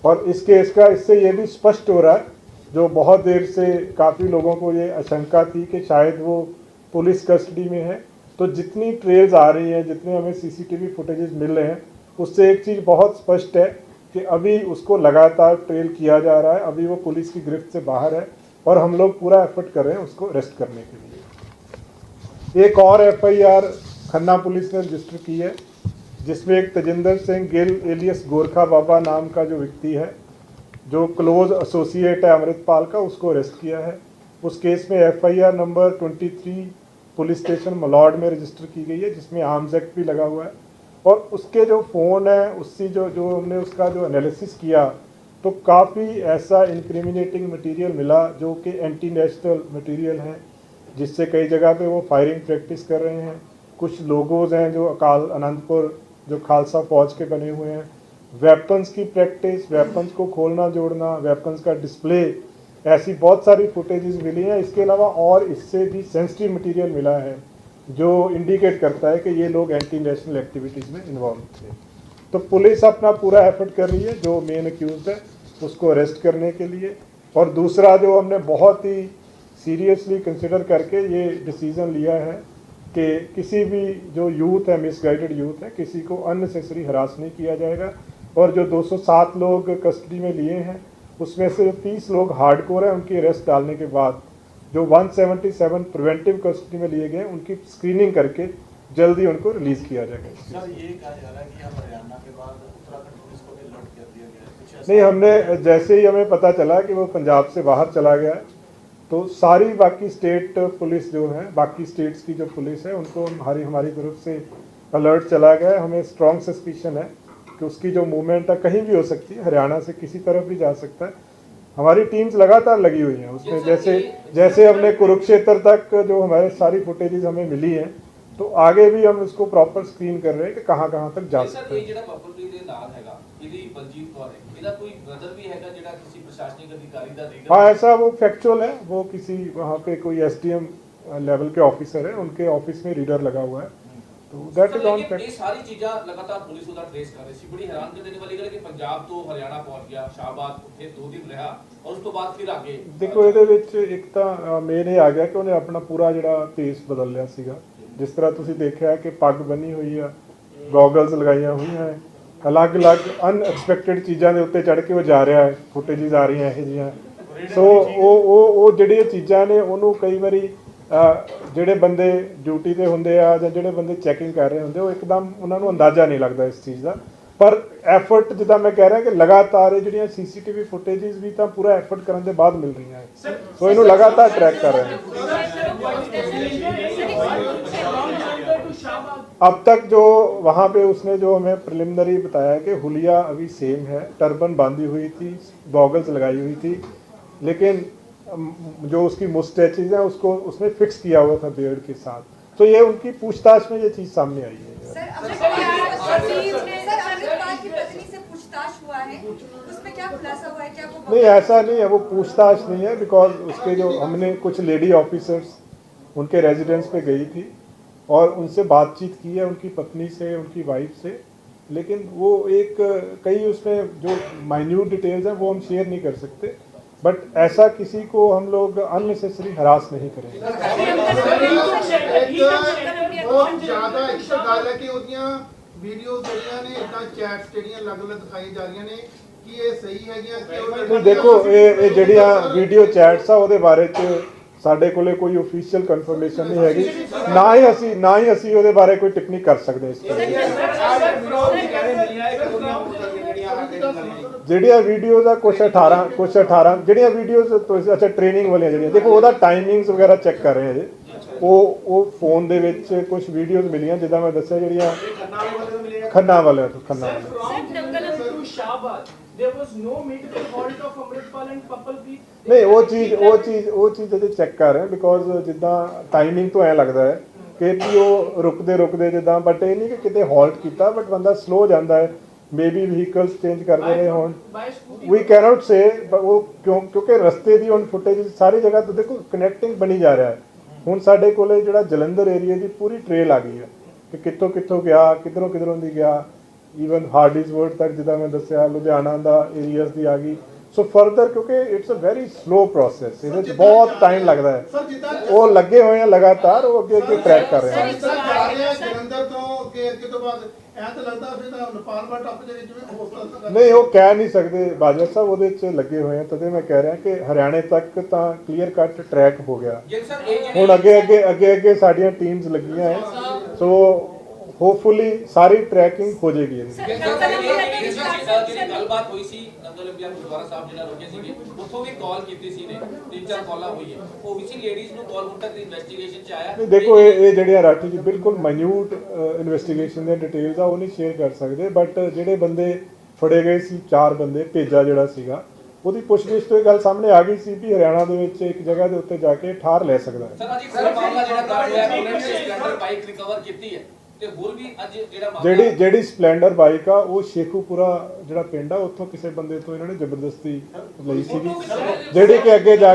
और इस केस का इससे ये भी स्पष्ट हो रहा है, जो बहुत देर से काफ़ी लोगों को ये आशंका थी कि शायद वो पुलिस कस्टडी में है, तो जितनी ट्रेल्स आ रही हैं, जितने हमें सीसीटीवी फुटेजेस मिल रहे हैं, उससे एक चीज़ बहुत स्पष्ट है कि अभी उसको लगातार ट्रेल किया जा रहा है, अभी वो पुलिस की गिरफ्त से बाहर है और हम लोग पूरा एफर्ट कर रहे हैं उसको अरेस्ट करने के लिए। एक और एफआईआर खन्ना पुलिस ने रजिस्टर की है, जिसमें एक तजिंदर सिंह गिल एलियस गोरखा बाबा नाम का जो व्यक्ति है, जो क्लोज एसोसिएट है अमृतपाल का, उसको अरेस्ट किया है। उस केस में एफआईआर नंबर 23 पुलिस स्टेशन मलौड में रजिस्टर की गई है, जिसमें आर्म्स एक्ट भी लगा हुआ है। और उसके जो फ़ोन है उससे जो हमने उसका जो एनालिसिस किया, तो काफ़ी ऐसा इंक्रिमिनेटिंग मटेरियल मिला जो कि एंटी नेशनल मटेरियल है, जिससे कई जगह पे वो फायरिंग प्रैक्टिस कर रहे हैं। कुछ लोगोज हैं जो अकाल अनंतपुर जो खालसा फौज के बने हुए हैं, वेपन्स की प्रैक्टिस, वेपन्स को खोलना जोड़ना, वेपन्स का डिस्प्ले, ऐसी बहुत सारी फुटेजेस मिली हैं। इसके अलावा और इससे भी सेंसिटिव मटेरियल मिला है जो इंडिकेट करता है कि ये लोग एंटी नेशनल एक्टिविटीज़ में इन्वॉल्व थे। तो पुलिस अपना पूरा एफर्ट कर रही है जो मेन अक्यूज़ड है उसको अरेस्ट करने के लिए। और दूसरा जो हमने बहुत ही सीरियसली कंसिडर करके ये डिसीज़न लिया है कि किसी भी जो यूथ है, मिसगाइडेड यूथ है, किसी को अननेसेसरी हरास नहीं किया जाएगा। और जो 207 लोग कस्टडी में लिए हैं उसमें से 30 लोग हार्डकोर हैं, उनकी अरेस्ट डालने के बाद जो 177 प्रिवेंटिव कस्टडी में लिए गए उनकी स्क्रीनिंग करके जल्दी उनको रिलीज़ किया जाएगा। सर ये कहा जा रहा है कि अब हरियाणा के बाद उत्तराखंड पुलिस को भी अलर्ट कर दिया गया है, कुछ ऐसा? नहीं, हमने जैसे ही हमें पता चला कि वो पंजाब से बाहर चला गया है, तो सारी बाकी स्टेट पुलिस जो है, बाकी स्टेट्स की जो पुलिस है, उनको हमारी तरफ से अलर्ट चला गया है। हमें स्ट्रॉन्ग सस्पिशन है कि उसकी जो मूवमेंट है कहीं भी हो सकती है, हरियाणा से किसी तरफ भी जा सकता है। हमारी टीम्स लगातार लगी हुई हैं उसमें, जैसे हमने कुरुक्षेत्र तक जो हमारे सारी फुटेजेस हमें मिली हैं, तो आगे भी हम इसको प्रॉपर स्क्रीन कर रहे हैं कि कहाँ कहाँ तक जा सकते हैं। हाँ, ऐसा वो फैक्चुअल है, वो किसी वहाँ पे कोई एसडीएम लेवल के ऑफिसर है, उनके ऑफिस में रीडर लगा हुआ है, तो दैट इज ऑन फैक्ट। ये सारी चीजें लगातार पुलिस उधर ट्रेस कर रही थी। बड़ी हैरान कर देने वाली गल कि पंजाब तो हरियाणा पहुंच गया, शाहबाद फिर 2 दिन रहा और उसके बाद फिर आगे देखो ਇਹਦੇ ਵਿੱਚ ਇੱਕ ਤਾਂ ਮੇਨ ਇਹ ਆ ਗਿਆ ਕਿ ਉਹਨੇ ਆਪਣਾ ਪੂਰਾ ਜਿਹੜਾ ਫੇਸ ਬਦਲ ਲਿਆ ਸੀਗਾ। ਜਿਸ ਤਰ੍ਹਾਂ ਤੁਸੀਂ ਦੇਖਿਆ ਕਿ ਪੱਗ ਬੰਨੀ ਹੋਈ ਆ, ਗੋਗਲਸ ਲਗਾਈਆਂ ਹੋਈਆਂ ਹੈ, ਅਲੱਗ-ਅਲੱਗ ਅਨਐਕਸਪੈਕਟਡ ਚੀਜ਼ਾਂ ਦੇ ਉੱਤੇ ਚੜ੍ਹ ਕੇ ਉਹ ਜਾ ਰਿਹਾ ਹੈ, ਫੁਟੇਜਸ ਆ ਰਹੀਆਂ ਇਹੋ ਜਿਹੀਆਂ। ਸੋ ਉਹ ਜਿਹੜੀਆਂ ਚੀਜ਼ਾਂ ਨੇ ਉਹਨੂੰ ਕਈ ਵਾਰੀ ਜਿਹੜੇ ਬੰਦੇ ਡਿਊਟੀ ਤੇ ਹੁੰਦੇ ਆ ਜਾਂ ਜਿਹੜੇ ਬੰਦੇ ਚੈਕਿੰਗ ਕਰ ਰਹੇ ਹੁੰਦੇ ਉਹ ਇੱਕਦਮ ਉਹਨਾਂ ਨੂੰ ਅੰਦਾਜ਼ਾ ਨਹੀਂ ਲੱਗਦਾ ਇਸ ਚੀਜ਼ ਦਾ। ਪਰ ਐਫਰਟ ਜਿੱਦਾਂ ਮੈਂ ਕਹਿ ਰਿਹਾ ਕਿ ਲਗਾਤਾਰ ਇਹ ਜਿਹੜੀਆਂ ਸੀਸੀਟੀਵੀ ਫੁਟੇजेस ਵੀ ਤਾਂ ਪੂਰਾ ਐਫਰਟ ਕਰਨ ਦੇ ਬਾਅਦ ਮਿਲ ਰਹੀਆਂ ਹੈ, ਸੋ ਇਹਨੂੰ ਲਗਾਤਾਰ ट्रैक कर रहे हैं। अब तक जो वहाँ पे उसने जो हमें प्रिलिमिनरी बताया कि हुलिया अभी सेम है, टर्बन बांधी हुई थी, गॉगल्स लगाई हुई थी, लेकिन जो उसकी मुस्टैचेज है उसको उसने फिक्स किया हुआ था बियर्ड के साथ। तो ये उनकी पूछताछ में ये चीज़ सामने आई है। सर अमृतपाल की पत्नी से पूछताछ हुआ है, उसमें क्या खुलासा हुआ है? क्या वो नहीं, ऐसा नहीं है, वो पूछताछ नहीं है, बिकॉज उसके जो हमने कुछ लेडी ऑफिसर्स उनके रेजिडेंस पे गई थी और उनसे बातचीत की है, उनकी पत्नी से, उनकी वाइफ से, लेकिन वो एक कई उसमें जो माइन्यूट डिटेल्स हैं वो हम शेयर नहीं कर सकते, बट ऐसा किसी को हम लोग अननेसेसरी हरास नहीं करेंगे। ਬਹੁਤ ਜ਼ਿਆਦਾ ਇੱਕ ਗੱਲ ਹੈ ਕਿ ਉਹਦੀਆਂ ਵੀਡੀਓਜ਼ ਜਿਹੜੀਆਂ ਨੇ ਇਦਾਂ ਚੈਟਸ ਜਿਹੜੀਆਂ ਅਲੱਗ-ਅਲੱਗ ਦਿਖਾਈ ਜਾ ਰਹੀਆਂ ਨੇ ਕਿ ਇਹ ਸਹੀ ਹੈਗੀਆਂ ਕਿ ਨਹੀਂ, ਦੇਖੋ ਇਹ ਜਿਹੜੀਆਂ ਵੀਡੀਓ ਚੈਟਸ ਆ ਉਹਦੇ ਬਾਰੇ ਚ ਸਾਡੇ ਕੋਲੇ ਕੋਈ ਅਫੀਸ਼ੀਅਲ ਕਨਫਰਮੇਸ਼ਨ ਨਹੀਂ ਹੈਗੀ, ਨਾ ਹੀ ਅਸੀਂ ਉਹਦੇ ਬਾਰੇ ਕੋਈ ਟਿੱਪਣੀ ਕਰ ਸਕਦੇ ਇਸ ਤੇ। ਜਿਹੜੀਆਂ ਵੀਡੀਓਜ਼ ਆ ਕੁਛ 18 ਜਿਹੜੀਆਂ ਵੀਡੀਓਜ਼ ਤੁਸੀਂ ਅੱਛਾ ਟ੍ਰੇਨਿੰਗ ਵਾਲੀਆਂ ਜਿਹੜੀਆਂ, ਦੇਖੋ ਉਹਦਾ ਟਾਈਮਿੰਗਸ ਵਗੈਰਾ ਚੈੱਕ ਕਰ ਰਹੇ ਹਾਂ ਜੀ, ਉਹ ਫੋਨ ਦੇ ਵਿੱਚ ਕੁਝ ਵੀਡੀਓਜ਼ ਮਿਲੀਆਂ ਜਿੱਦਾਂ ਮੈਂ ਦੱਸਿਆ ਜਿਹੜੀਆਂ ਖੰਨਾ ਵਾਲਿਆਂ ਤੋਂ There was no medical halt of Amritpal and Papalpreet. ਨਹੀਂ, ਉਹ ਚੀਜ਼ ਅਜੇ ਚੈੱਕ ਕਰ ਰਹੇ ਹਾਂ, ਬਿਕੋਜ਼ ਜਿੱਦਾਂ ਟਾਈਮਿੰਗ ਤੋਂ ਐਂ ਲੱਗਦਾ ਹੈ ਕਿ ਉਹ ਰੁਕਦੇ ਜਿੱਦਾਂ, ਬਟ ਇਹ ਨਹੀਂ ਕਿ ਕਿਤੇ ਹਾਲਟ ਕੀਤਾ, ਬਟ ਬੰਦਾ ਸਲੋ ਜਾਂਦਾ ਹੈ, ਮੇਬੀ ਵਹੀਕਲਸ ਚੇਂਜ ਕਰਦੇ ਰਹੇ ਹੋਣ, ਵੀ ਕੈਨੋਟ ਸੇ, ਉਹ ਕਿਉਂਕਿ ਰਸਤੇ ਦੀ ਹੁਣ ਫੁਟੇਜ ਸਾਰੀ ਜਗ੍ਹਾ ਤੋਂ ਦੇਖੋ ਕਨੈਕਟਿੰਗ ਬਣੀ ਜਾ ਰਿਹਾ ਹੈ। ਹੁਣ ਸਾਡੇ ਕੋਲੇ ਜਿਹੜਾ ਜਲੰਧਰ ਏਰੀਆ ਦੀ ਪੂਰੀ ਟ੍ਰੇਲ ਆ ਗਈ ਹੈ ਕਿ ਕਿੱਥੋਂ ਗਿਆ, ਕਿੱਧਰੋਂ ਦੀ ਗਿਆ, ਈਵਨ ਹਾਰਡਿਸਵਰਡ ਤੱਕ ਜਿੱਦਾਂ ਮੈਂ ਦੱਸਿਆ, ਲੁਧਿਆਣਾ ਦਾ ਏਰੀਆਜ਼ ਦੀ ਆ ਗਈ। ਸੋ ਫਰਦਰ ਕਿਉਂਕਿ it's a very slow process, ਇਹਦੇ 'ਚ ਬਹੁਤ ਟਾਈਮ ਲੱਗਦਾ ਹੈ, ਉਹ ਲੱਗੇ ਹੋਏ ਆ ਲਗਾਤਾਰ, ਉਹ ਅੱਗੇ ਟਰੈਕ ਕਰ ਰਹੇ ਆ। ਜਲੰਧਰ ਤੋਂ ਅੱਗੇ ਤੋਂ ਬਾਅਦ ਐਂ ਤਾਂ ਲੱਗਦਾ ਫਿਰ ਤਾਂ ਨੇਪਾਲ ਵੱਲ ਟੱਪ ਜਾਵੇ ਜਿਵੇਂ ਹੋਸਟਲ। ਨਹੀਂ, ਉਹ ਕਹਿ ਨਹੀਂ ਸਕਦੇ ਬਾਜਵਾ ਸਾਹਿਬ, ਉਹਦੇ 'ਚ ਲੱਗੇ ਹੋਏ ਆ, ਤਦੇ ਮੈਂ ਕਹਿ ਰਿਹਾ ਕਿ ਹਰਿਆਣੇ ਤੱਕ ਤਾਂ ਕਲੀਅਰ ਕੱਟ ਟਰੈਕ ਹੋ ਗਿਆ, ਹੁਣ ਅੱਗੇ ਸਾਡੀਆਂ ਟੀਮਸ ਲੱਗੀਆਂ ਹੈ, ਸੋ ਹੋਪਫੁਲੀ ਸਾਰੀ ਟਰੈਕਿੰਗ ਹੋ ਜਾਏਗੀ। ਜਿਹੜੀ ਗੱਲਬਾਤ ਹੋਈ ਸੀ ਨੰਗਲ ਇੰਡੀਆ ਗੁਰਦੁਆਰਾ ਸਾਹਿਬ ਜਿਹੜਾ ਰੁਕੇ ਸੀਗੇ, ਉੱਥੋਂ ਵੀ ਕਾਲ ਕੀਤੀ ਸੀ ਨੇ, 3-4 ਕਾਲਾਂ ਹੋਈ ਹੈ, ਉਹ ਵੀ ਸੀ ਲੇਡੀਜ਼ ਨੂੰ ਕਾਲ ਹੁਣ ਤੱਕ ਦੀ ਇਨਵੈਸਟੀਗੇਸ਼ਨ ਚ ਆਇਆ। ਦੇਖੋ ਇਹ ਜਿਹੜੀਆਂ ਰਾਠੀ ਜੀ ਬਿਲਕੁਲ ਮਾਈਨਿਊਟ ਇਨਵੈਸਟੀਗੇਸ਼ਨ ਦੀਆਂ ਡਿਟੇਲਸ ਆ ਉਹ ਨਹੀਂ ਸ਼ੇਅਰ ਕਰ ਸਕਦੇ, ਬਟ ਜਿਹੜੇ ਬੰਦੇ ਫੜੇ ਗਏ ਸੀ 4 ਬੰਦੇ, ਭੇਜਾ ਜਿਹੜਾ ਸੀਗਾ, ਉਹਦੀ ਪੁੱਛਗਿੱਛ ਤੋਂ ਇਹ ਗੱਲ ਸਾਹਮਣੇ ਆ ਗਈ ਸੀ ਵੀ ਹਰਿਆਣਾ ਦੇ ਵਿੱਚ ਇੱਕ ਜਗ੍ਹਾ ਦੇ ਉੱਤੇ ਜਾ ਕੇ ਠਾਰ ਲੈ ਸਕਦਾ ਹੈ। ਸਰ ਅੱਜ ਇੱਕ ਮਾਮਲਾ ਜਿਹੜਾ ਦਰਜ ਹੋਇਆ, ਉਹਨਾਂ ਨੇ ਸਪਲੈਂਡਰ ਬਾਈਕ ਰਿਕਵਰ ਕੀਤੀ ਹੈ ਤੇ ਹੋਰ ਵੀ ਅੱਜ ਜਿਹੜਾ ਮਾਮਲਾ ਜਿਹੜੀ ਸਪਲੈਂਡਰ ਬਾਈਕ ਆ ਉਹ ਸ਼ੇਖੂਪੁਰਾ ਜਿਹੜਾ ਪਿੰਡ ਆ ਉੱਥੋਂ ਕਿਸੇ ਬੰਦੇ ਤੋਂ ਇਹਨਾਂ ਨੇ ਜ਼ਬਰਦਸਤੀ ਲਈ ਸੀਗੀ, ਜਿਹੜੀ ਕਿ ਅੱਗੇ ਜਾ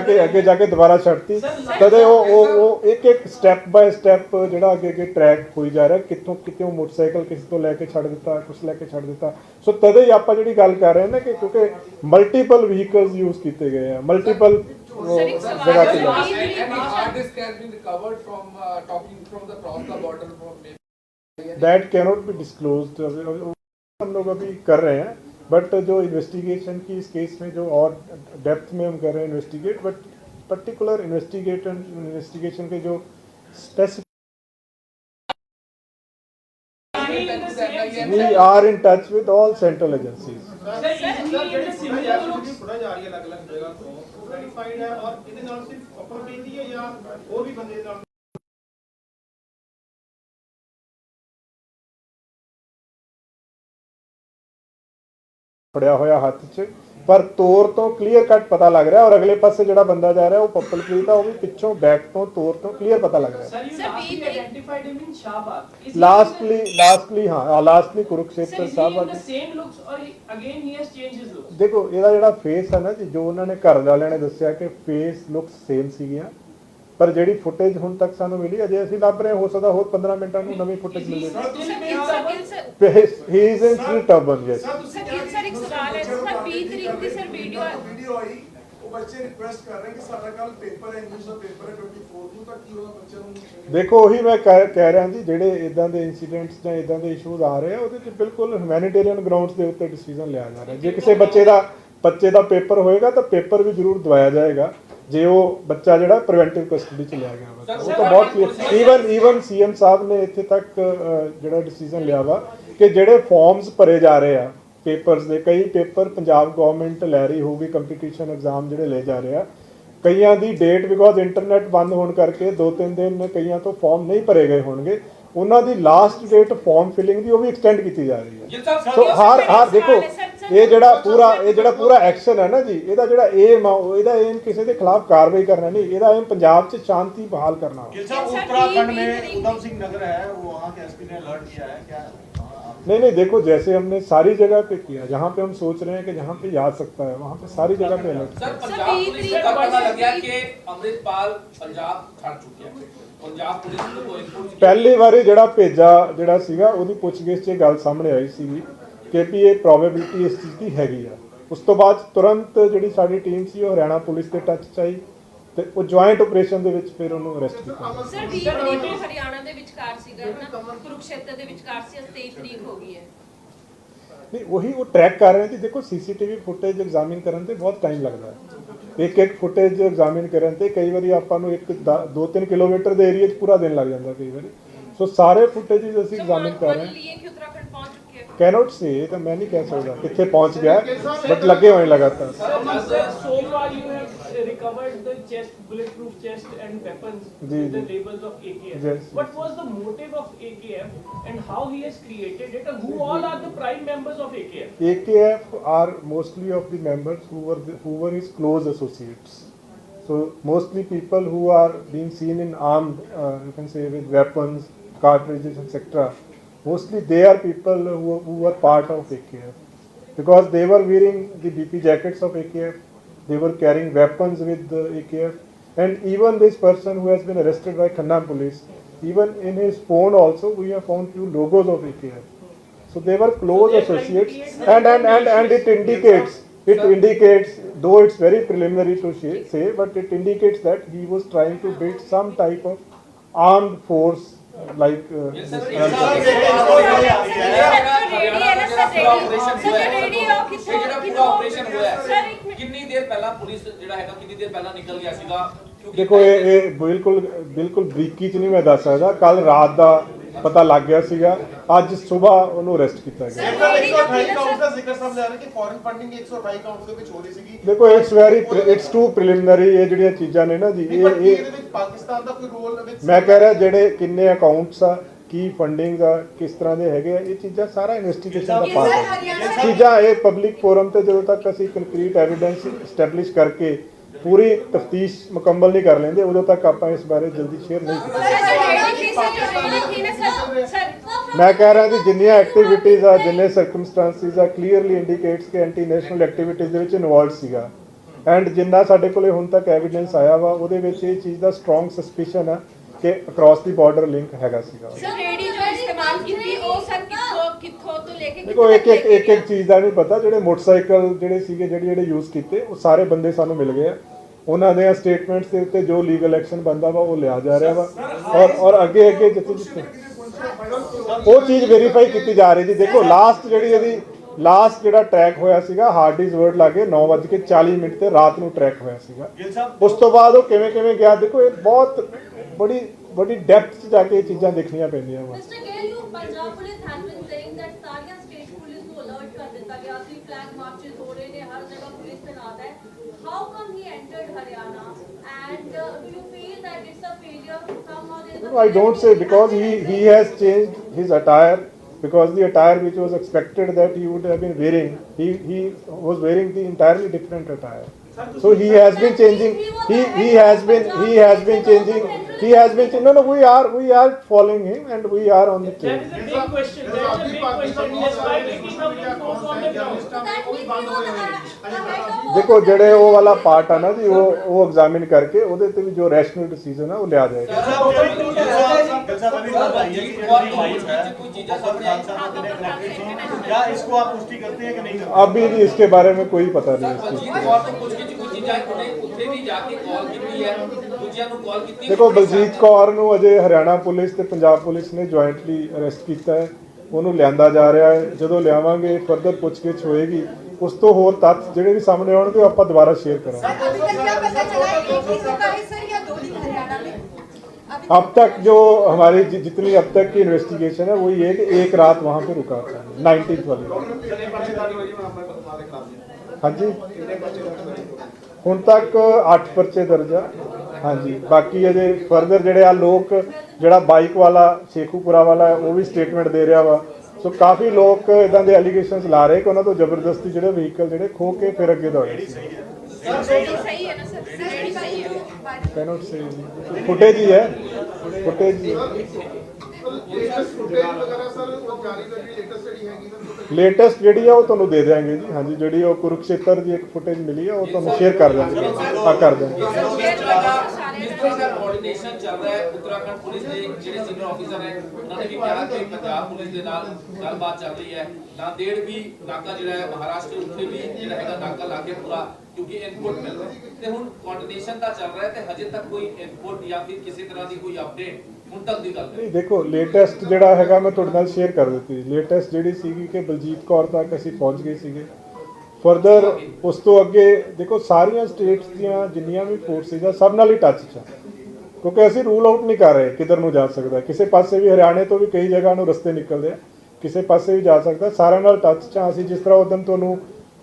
ਕੇ ਦੁਬਾਰਾ ਛੱਡਤੀ, ਤਦੇ ਉਹ ਇੱਕ ਸਟੈਪ ਬਾਏ ਸਟੈਪ ਜਿਹੜਾ ਅੱਗੇ ਟਰੈਕ ਹੋਈ ਜਾ ਰਿਹਾ, ਕਿੱਥੋਂ ਮੋਟਰਸਾਈਕਲ ਕਿਸੇ ਤੋਂ ਲੈ ਕੇ ਛੱਡ ਦਿੱਤਾ, ਕੁਛ ਲੈ ਕੇ ਛੱਡ ਦਿੱਤਾ। ਸੋ ਤਦੇ ਹੀ ਆਪਾਂ ਜਿਹੜੀ ਗੱਲ ਕਰ ਰਹੇ ਹਾਂ ਨਾ ਕਿ ਕਿਉਂਕਿ ਮਲਟੀਪਲ ਵਹੀਕਲਸ ਯੂਜ਼ ਕੀਤੇ ਗਏ ਆ, ਮਲਟੀਪਲ ਜਗ੍ਹਾ ਤੇ That cannot be disclosed. हम लोग अभी कर रहे हैं, बट जो इन्वेस्टिगेशन की इस केस में जो और डेप्थ में हम कर रहे हैं इन्वेस्टिगेट, बट पर्टिकुलर इन्वेस्टिगेशन के जो specific we are in touch with all central agencies. ਫੜਿਆ ਹੋਇਆ ਹੱਥ 'ਚ, ਪਰ ਤੋਰ ਤੋਂ ਕਲੀਅਰ ਕੱਟ ਪਤਾ ਲੱਗ ਰਿਹਾ, ਔਰ ਅਗਲੇ ਪਾਸੇ ਜਿਹੜਾ ਬੰਦਾ ਜਾ ਰਿਹਾ ਉਹ ਪੱਪਲਪ੍ਰੀਤ ਆ, ਉਹ ਵੀ ਪਿੱਛੋਂ ਬੈਕ ਤੋਂ ਤੋਰ ਤੋਂ ਕਲੀਅਰ ਪਤਾ ਲੱਗ ਰਿਹਾ। ਲਾਸਟਲੀ ਕੁਰੂਕਸ਼ੇਤਰ ਸਾਹਿਬ। ਦੇਖੋ ਇਹਦਾ ਜਿਹੜਾ ਫੇਸ ਹੈ ਨਾ ਜੀ, ਜੋ ਉਹਨਾਂ ਨੇ ਘਰ ਵਾਲਿਆਂ ਨੇ ਦੱਸਿਆ ਕਿ ਫੇਸ ਲੁੱਕਸ ਸੇਮ ਸੀਗੀਆਂ, ਪਰ ਜਿਹੜੀ ਫੁਟੇਜ ਹੁਣ ਤੱਕ ਸਾਨੂੰ ਮਿਲੀ, ਅਜੇ ਅਸੀਂ ਲੱਭ ਰਹੇ, ਹੋ ਸਕਦਾ ਹੋਰ 15 ਮਿੰਟਾਂ ਨੂੰ ਨਵੀਂ ਫੁਟੇਜ ਮਿਲ ਜਾਵੇ। ਹੀ is in full turban. Yes sir ਇੱਕ ਸਵਾਲ ਹੈ, ਸਰ 20 ਤਰੀਕ ਦੀ ਸਰ ਵੀਡੀਓ ਆਈ, ਉਹ ਬੱਚੇ ਰਿਕੁਐਸਟ ਕਰ ਰਹੇ ਕਿ ਸਾਡਾ ਕੱਲ ਪੇਪਰ ਹੈ, ਇੰਗਲਿਸ਼ ਦਾ ਪੇਪਰ ਹੈ 24 ਨੂੰ, ਤਾਂ ਕੀ ਉਹਦਾ ਬੱਚਿਆਂ ਨੂੰ। ਦੇਖੋ ਉਹੀ ਮੈਂ ਕਹਿ ਰਿਹਾ ਜੀ, ਜਿਹੜੇ ਇਦਾਂ ਦੇ ਇਨਸੀਡੈਂਟਸ ਜਾਂ ਇਦਾਂ ਦੇ ਇਸ਼ੂਜ਼ ਆ ਰਹੇ ਆ, ਉਹਦੇ 'ਚ ਬਿਲਕੁਲ ਹਿਊਮੈਨਿਟੇਰੀਅਨ ਗਰਾਊਂਡਸ ਦੇ ਉੱਤੇ ਡਿਸੀਜਨ ਲਿਆ ਜਾ ਰਿਹਾ। ਜੇ ਕਿਸੇ ਬੱਚੇ ਦਾ ਪੇਪਰ ਹੋਏਗਾ ਤਾਂ ਪੇਪਰ ਵੀ ਜ਼ਰੂਰ ਦਵਾਇਆ ਜਾਏਗਾ, ਜੇ ਉਹ ਬੱਚਾ ਜਿਹੜਾ ਪ੍ਰੀਵੈਂਟਿਵ ਕਸਟਡੀ 'ਚ ਲਿਆ ਗਿਆ ਵਾ। ਉਹ ਤਾਂ ਬਹੁਤ ਈਵਨ ਸੀਐਮ ਸਾਹਿਬ ਨੇ ਇੱਥੇ ਤੱਕ ਜਿਹੜਾ ਡਿਸੀਜਨ ਲਿਆ ਵਾ ਕਿ ਜਿਹੜੇ ਫਾਰਮਸ ਭਰੇ ਜਾ ਰਹੇ ਆ ਪੇਪਰਸ ਦੇ, ਕਈ ਪੇਪਰ ਪੰਜਾਬ ਗਵਰਨਮੈਂਟ ਲੈ ਰਹੀ ਹੋਊਗੀ, ਕੰਪੀਟੀਸ਼ਨ ਐਗਜ਼ਾਮ ਜਿਹੜੇ ਲੈ ਜਾ ਰਹੇ ਆ, ਕਈਆਂ ਦੀ ਡੇਟ ਬਿਕੋਜ਼ ਇੰਟਰਨੈਟ ਬੰਦ ਹੋਣ ਕਰਕੇ 2-3 ਦਿਨ ਕਈਆਂ ਤੋਂ ਫਾਰਮ ਨਹੀਂ ਭਰੇ ਗਏ ਹੋਣਗੇ, ਉਹਨਾਂ ਦੀ ਲਾਸਟ ਡੇਟ ਫਾਰਮ ਫਿਲਿੰਗ ਦੀ ਉਹ ਵੀ ਐਕਸਟੈਂਡ ਕੀਤੀ ਜਾ ਰਹੀ ਹੈ। ਸੋ ਹਰ ਦੇਖੋ ਇਹ ਜਿਹੜਾ ਪੂਰਾ ਐਕਸ਼ਨ ਹੈ ਨਾ ਜੀ, ਇਹਦਾ ਜਿਹੜਾ ਇਹਦਾ ਏਮ ਕਿਸੇ ਦੇ ਖਿਲਾਫ ਕਾਰਵਾਈ करना नहीं, ਇਹਦਾ ਏਮ ਪੰਜਾਬ 'ਚ शांति बहाल करना। उत्तराखंड में उधम सिंह नगर है, वो वहाँ के एसपी ने अलर्ट किया है, क्या नहीं नहीं, देखो जैसे हमने सारी जगह पे किया, जहाँ पे हम सोच रहे हैं कि जहाँ पे आ सकता है वहाँ पे सारी जगह पे अलर्ट। सर पंजाब पुलिस का पता लग गया कि अमृतपाल पंजाब छड़ चुकी है। पंजाब पुलिस को इनपुट ਪਹਿਲੀ ਵਾਰੀ ਜਿਹੜਾ ਭੇਜਾ ਜਿਹੜਾ ਸੀਗਾ ਉਹਦੀ ਪੁੱਛਗਿੱਛ 'ਚ ਇਹ ਗੱਲ ਸਾਹਮਣੇ ਆਈ ਸੀਗੀ ਕਿ ਵੀ ਇਹ ਪ੍ਰੋਬੇਬਿਲਿਟੀ ਇਸ ਚੀਜ਼ ਦੀ ਹੈਗੀ ਆ। ਉਸ ਤੋਂ ਬਾਅਦ ਤੁਰੰਤ ਜਿਹੜੀ ਸਾਡੀ ਟੀਮ ਸੀ ਉਹ ਹਰਿਆਣਾ ਪੁਲਿਸ ਦੇ ਟੱਚ 'ਚ ਆਈ ਤੇ ਉਹ ਜੁਆਇੰਟ ਆਪਰੇਸ਼ਨ ਦੇ ਵਿੱਚ ਫਿਰ ਉਹਨੂੰ ਅਰੈਸਟ ਕੀਤਾ। ਸਰ 20 ਤਰੀਕ ਨੂੰ ਹਰਿਆਣਾ ਦੇ ਵਿਚਕਾਰ ਸੀਗਾ ਨਾ, ਕੁਰੂਕਸ਼ੇਤਰ ਦੇ ਵਿਚਕਾਰ ਸੀ, 23 ਤਰੀਕ ਹੋ ਗਈ ਹੈ। ਨਹੀਂ ਉਹੀ ਉਹ ਟਰੈਕ ਕਰ ਰਹੇ ਸੀ। ਦੇਖੋ ਸੀਸੀਟੀਵੀ ਫੁਟੇਜ ਐਗਜ਼ਾਮਿਨ ਕਰਨ ਤੇ ਬਹੁਤ ਟਾਈਮ ਲੱਗਦਾ ਹੈ। ਇੱਕ ਫੁਟੇਜ ਐਗਜ਼ਾਮਿਨ ਕਰਨ ਤੇ ਕਈ ਵਾਰੀ ਆਪਾਂ ਨੂੰ 2-3 ਕਿਲੋਮੀਟਰ ਦੇ ਏਰੀਆ 'ਚ ਪੂਰਾ ਦਿਨ ਲੱਗ ਜਾਂਦਾ ਕਈ ਵਾਰੀ। ਸੋ ਸਾਰੇ ਫੁਟੇजेस ਅਸੀਂ ਐਗਜ਼ਾਮਿਨ ਕਰ ਰਹੇ ਹਾਂ। लिए कि उत्तराखंड पहुंच चुके हैं। ਕੈਨੋਟ ਸੇ ਤਾਂ ਮੈਂ ਨਹੀਂ ਕਹਿ ਸਕਦਾ ਕਿੱਥੇ ਪਹੁੰਚ ਗਿਆ, ਬਟ ਲੱਗੇ ਹੋਏ ਲਗਾਤਾਰ। Sir, so far you have recovered the chest, bulletproof chest and weapons ji, with the ji. labels of AKF. Yes. What was the motive of AKF and how he has created it, and who all are the prime members of AKF? AKF are mostly of the members who were his close associates. So mostly people who are being seen in armed, you can say with weapons, cartridges, etc. Mostly they are people who were part of AKF because they were wearing the BP jackets of AKF. They were carrying weapons with the AKF, and even this person who has been arrested by Khanna police, even in his phone also we have found few logos of AKF. So they were close associates, and it indicates, though it's very preliminary to say, but it indicates that he was trying to build some type of armed force like ਕਿੰਨੀ ਦੇਰ ਪਹਿਲਾਂ police ਜਿਹੜਾ ਹੈਗਾ ਕਿੰਨੀ ਦੇਰ ਪਹਿਲਾਂ ਨਿਕਲ ਗਿਆ ਸੀਗਾ? ਦੇਖੋ ਇਹ ਬਿਲਕੁਲ ਬਰੀਕੀ 'ਚ ਨਹੀਂ ਮੈਂ ਦੱਸ ਸਕਦਾ। ਕੱਲ ਰਾਤ ਦਾ ਪਤਾ ਲੱਗ ਗਿਆ ਸੀਗਾ, ਅੱਜ ਸਵੇਰ ਉਹਨੂੰ ਅਰੈਸਟ ਕੀਤਾ ਗਿਆ। 128 ਕਾਊਂਟਸ ਦਾ ਜ਼ਿਕਰ ਸਾਹਮਣੇ ਆ ਰਿਹਾ ਕਿ ਫੋਰਨ ਫੰਡਿੰਗ 128 ਕਾਊਂਟਸ ਦੇ ਵਿੱਚ ਹੋ ਰਹੀ ਸੀਗੀ। ਦੇਖੋ ਇਟਸ ਟੂ ਪ੍ਰੀਲਿਮਿਨਰੀ। ਇਹ ਜਿਹੜੀਆਂ ਚੀਜ਼ਾਂ ਨੇ ਨਾ ਜੀ, ਇਹਦੇ ਵਿੱਚ ਪਾਕਿਸਤਾਨ ਦਾ ਕੋਈ ਰੋਲ ਵਿੱਚ ਮੈਂ ਕਹਿ ਰਿਹਾ ਜਿਹੜੇ ਕਿੰਨੇ ਅਕਾਊਂਟਸ ਆ, ਕੀ ਫੰਡਿੰਗ ਆ, ਕਿਸ ਤਰ੍ਹਾਂ ਦੇ ਹੈਗੇ ਆ, ਇਹ ਚੀਜ਼ਾਂ ਸਾਰਾ ਇਨਵੈਸਟੀਗੇਸ਼ਨ ਦਾ ਪਾਰਟ ਹੈ। ਚੀਜ਼ਾਂ ਇਹ ਪਬਲਿਕ ਫੋਰਮ ਤੇ ਜਦੋਂ ਤੱਕ ਅਸੀਂ ਕੰਕਰੀਟ ਐਵੀਡੈਂਸ ਸਟੈਬਲਿਸ਼ ਕਰਕੇ ਪੂਰੀ ਤਫਤੀਸ਼ ਮੁਕੰਮਲ ਨਹੀਂ ਕਰ ਲੈਂਦੇ ਉਦੋਂ ਤੱਕ ਆਪਾਂ ਇਸ ਬਾਰੇ ਜਲਦੀ ਸ਼ੇਅਰ ਨਹੀਂ ਕਰ ਸਕਦੇ। ਮੈਂ ਕਹਿ ਰਿਹਾ ਕਿ ਜਿੰਨੀਆਂ ਐਕਟੀਵਿਟੀਜ਼ ਆ, ਜਿੰਨੇ ਸਰਕਮਸਟੈਂਸਿਸ ਆ, ਕਲੀਅਰਲੀ ਇੰਡੀਕੇਟਸ ਕਿ ਐਂਟੀ ਨੈਸ਼ਨਲ ਐਕਟੀਵਿਟੀਜ਼ ਦੇ ਵਿੱਚ ਇਨਵੋਲਵਡ ਸੀਗਾ। ਐਂਡ ਜਿੰਨਾ ਸਾਡੇ ਕੋਲੇ ਹੁਣ ਤੱਕ ਐਵੀਡੈਂਸ ਆਇਆ ਵਾ ਉਹਦੇ ਵਿੱਚ ਇਹ ਚੀਜ਼ ਦਾ ਸਟਰੋਂਗ ਸਸਪੀਸ਼ਨ ਆ ਕਿ ਅਕ੍ਰੋਸ ਦੀ ਬਾਰਡਰ ਲਿੰਕ ਹੈਗਾ ਸੀਗਾ। ਦੇਖੋ ਇੱਕ ਚੀਜ਼ ਦਾ ਨਹੀਂ ਪਤਾ। ਜਿਹੜੇ ਮੋਟਰਸਾਈਕਲ ਜਿਹੜੇ ਸੀਗੇ ਜਿਹੜੇ ਯੂਜ਼ ਕੀਤੇ ਉਹ ਸਾਰੇ ਬੰਦੇ ਸਾਨੂੰ ਮਿਲ ਗਏ ਆ। ਉਹਨਾਂ ਦੇ ਸਟੇਟਮੈਂਟਸ ਦੇ ਉੱਤੇ ਜੋ ਲੀਗਲ ਐਕਸ਼ਨ ਬਣਦਾ ਵਾ ਉਹ ਲਿਆ ਜਾ ਰਿਹਾ ਵਾ ਔਰ ਅੱਗੇ ਜਿੱਥੇ ਉਹ ਚੀਜ਼ ਵੈਰੀਫਾਈ ਕੀਤੀ ਜਾ ਰਹੀ ਜੀ। ਦੇਖੋ ਲਾਸਟ ਜਿਹੜਾ ਟਰੈਕ ਹੋਇਆ ਸੀਗਾ ਹਾਰਡੀਜ਼ ਵਰਡ ਲਾਗੇ 9:40 ਤੇ ਰਾਤ ਨੂੰ ਟਰੈਕ ਹੋਇਆ ਸੀਗਾ। ਉਸ ਤੋਂ ਬਾਅਦ ਉਹ ਕਿਵੇਂ ਗਿਆ, ਦੇਖੋ ਇਹ ਬਹੁਤ ਬੜੀ ਡੈਪਥ 'ਚ ਜਾ ਕੇ ਇਹ ਚੀਜ਼ਾਂ ਦੇਖਣੀਆਂ ਪੈਂਦੀਆਂ ਵਾ। Punjab police has been saying that ਸਾਰੀਆਂ ਸਟੇਟ ਪੁਲਿਸ ਨੂੰ ਅਲਰਟ ਕਰ ਦਿੱਤਾ ਗਿਆ ਸੀ, ਫਲੈਗ ਮਾਰਚਸ ਹੋ ਰਹੇ ਨੇ, ਹਰ ਜਗ੍ਹਾ ਪੁਲਿਸ ਤੈਨਾਤ ਹੈ। How come he entered Haryana and do you feel that it's a failure somehow? No, I don't say, because he has changed his attire, because the attire which was expected that he would have been wearing, he was wearing the entirely different attire. So he has been changing. He has been changing. No. We are following him and we are on the trail. That is a big question. Despite taking up force on the ground. देखो ਜਿਹੜੇ ਉਹ ਵਾਲਾ part ਆ ਨਾ ਜੀ ਉਹ examine ਕਰਕੇ ਉਹਦੇ ਤੇ ਵੀ ਜੋ ਰੈਸ਼ਨਲ ਡਿਸੀਜਨ ਆ ਉਹ ਲਿਆ ਜਾਏਗਾ। क्या इसको आप पुष्टि करते हैं कि नहीं करते? अभी भी इसके बारे में कोई पता नहीं। ਦੇਖੋ ਬਲਜੀਤ ਕੌਰ ਨੂੰ ਅਜੇ ਹਰਿਆਣਾ ਪੁਲਿਸ ਤੇ ਪੰਜਾਬ ਪੁਲਿਸ ਨੇ ਜੁਆਇੰਟਲੀ ਅਰੈਸਟ ਕੀਤਾ ਹੈ। ਉਹਨੂੰ ਲਿਆਂਦਾ ਜਾ ਰਿਹਾ ਹੈ। ਜਦੋਂ ਲਿਆਵਾਂਗੇ ਫਰਦਰ ਪੁੱਛਗਿੱਛ ਹੋਏਗੀ, ਉਸ ਤੋਂ ਹੋਰ ਤੱਥ ਜਿਹੜੇ ਵੀ ਸਾਹਮਣੇ ਆਉਣਗੇ ਆਪਾਂ ਦੁਬਾਰਾ शेयर करेंगे। अब तक जो हमारी जितनी अब तक की इन्वेस्टिगेशन है वो ये कि एक रात वहाँ पे रुका था 19th वाली। हाँ जी, ਹੁਣ ਤੱਕ 8 ਪਰਚੇ ਦਰਜ ਆ। ਹਾਂਜੀ, ਬਾਕੀ ਅਜੇ ਫਰਦਰ ਜਿਹੜੇ ਆ ਲੋਕ ਜਿਹੜਾ ਬਾਈਕ ਵਾਲਾ ਸ਼ੇਖੂਪੁਰਾ ਵਾਲਾ ਉਹ ਵੀ ਸਟੇਟਮੈਂਟ ਦੇ ਰਿਹਾ ਵਾ। ਸੋ ਕਾਫੀ ਲੋਕ ਇਦਾਂ ਦੇ ਐਲੀਗੇਸ਼ਨਸ ਲਾ ਰਹੇ ਕਿ ਉਹਨਾਂ ਤੋਂ ਜ਼ਬਰਦਸਤੀ ਜਿਹੜੇ ਵਹੀਕਲ ਜਿਹੜੇ ਖੋ ਕੇ ਫਿਰ ਅੱਗੇ ਦੌੜੇ ਸੀ। कैनॉट से फुटेज ही है। ਲੇਟੈਸਟ ਫੁਟੇਜ ਵਗੈਰਾ ਸਰ ਉਹ ਜਾਰੀ ਜਿਹੜੀ ਲੇਟੈਸਟ ਜਿਹੜੀ ਹੈਗੀ ਸਰ ਲੇਟੈਸਟ ਜਿਹੜੀ ਆ ਉਹ ਤੁਹਾਨੂੰ ਦੇ ਦਿਆਂਗੇ ਜੀ। ਹਾਂਜੀ, ਜਿਹੜੀ ਉਹ ਕੁਰੂਕਸ਼ੇਤਰ ਦੀ ਇੱਕ ਫੁਟੇਜ ਮਿਲੀ ਆ ਉਹ ਤੁਹਾਨੂੰ ਸ਼ੇਅਰ ਕਰ ਦਿਆਂਗੇ। ਹਾਂ, ਕਰ ਦਿਆਂਗੇ। ਜਿਸ ਤਰ੍ਹਾਂ ਦਾ ਕੋਆਰਡੀਨੇਸ਼ਨ ਚੱਲ ਰਿਹਾ ਹੈ ਉੱਤਰਾਖੰਡ ਪੁਲਿਸ ਦੇ ਜਿਹੜੇ ਸੀਨੀਅਰ ਆਫੀਸਰ ਹੈ ਉਹਨਾਂ ਨੇ ਵੀ ਕਿਹਾ ਕਿ ਪੰਜਾਬ ਪੁਲਿਸ ਦੇ ਨਾਲ ਗੱਲਬਾਤ ਚੱਲ ਰਹੀ ਹੈ। ਨਾਂਦੇੜ ਵੀ ਨਾਕਾ ਜਿਹੜਾ ਹੈ ਮਹਾਰਾਸ਼ਟਰ ਉੱਥੇ ਵੀ ਜਿਹੜਾ ਹੈਗਾ ਨਾਕਾ ਲਾ ਕੇ ਪੂਰਾ ਕਿਉਂਕਿ ਇਨਪੁਟ ਮਿਲ ਰਿਹਾ ਤੇ ਹੁਣ ਕੋਆਰਡੀਨੇਸ਼ਨ ਤਾਂ ਚੱਲ ਰਿਹਾ ਹੈ ਤੇ ਹਜੇ ਤੱਕ ਕੋਈ ਇਨਪੁਟ ਜਾਂ ਫਿਰ ਕਿਸੇ ਤਰ੍ਹਾਂ ਦੀ ਕੋਈ ਅਪਡੇਟ ਹੁਣ ਤੱਕ ਦੀ ਗੱਲ ਨਹੀਂ, ਦੇਖੋ ਲੇਟੈਸਟ ਜਿਹੜਾ ਹੈਗਾ ਮੈਂ ਤੁਹਾਡੇ ਨਾਲ ਸ਼ੇਅਰ ਕਰ ਦਿੱਤੀ। ਲੇਟੈਸਟ ਜਿਹੜੀ ਸੀਗੀ ਕਿ ਬਲਜੀਤ ਕੌਰ ਤੱਕ ਅਸੀਂ ਪਹੁੰਚ ਗਏ ਸੀਗੇ। ਫਰਦਰ ਉਸ ਤੋਂ ਅੱਗੇ ਦੇਖੋ ਸਾਰੀਆਂ ਸਟੇਟਸ ਦੀਆਂ ਜਿੰਨੀਆਂ ਵੀ ਫੋਰਸਿਸ ਆ ਸਭ ਨਾਲ ਹੀ ਟੱਚ 'ਚ ਆ, ਕਿਉਂਕਿ ਅਸੀਂ ਰੂਲ ਆਊਟ ਨਹੀਂ ਕਰ ਰਹੇ ਕਿੱਧਰ ਨੂੰ ਜਾ ਸਕਦਾ। ਕਿਸੇ ਪਾਸੇ ਵੀ ਹਰਿਆਣੇ ਤੋਂ ਵੀ ਕਈ ਜਗ੍ਹਾ ਨੂੰ ਰਸਤੇ ਨਿਕਲਦੇ ਆ, ਕਿਸੇ ਪਾਸੇ ਵੀ ਜਾ ਸਕਦਾ। ਸਾਰਿਆਂ ਨਾਲ ਟੱਚ 'ਚ ਆ ਅਸੀਂ। ਜਿਸ ਤਰ੍ਹਾਂ ਉਦੋਂ ਤੁਹਾਨੂੰ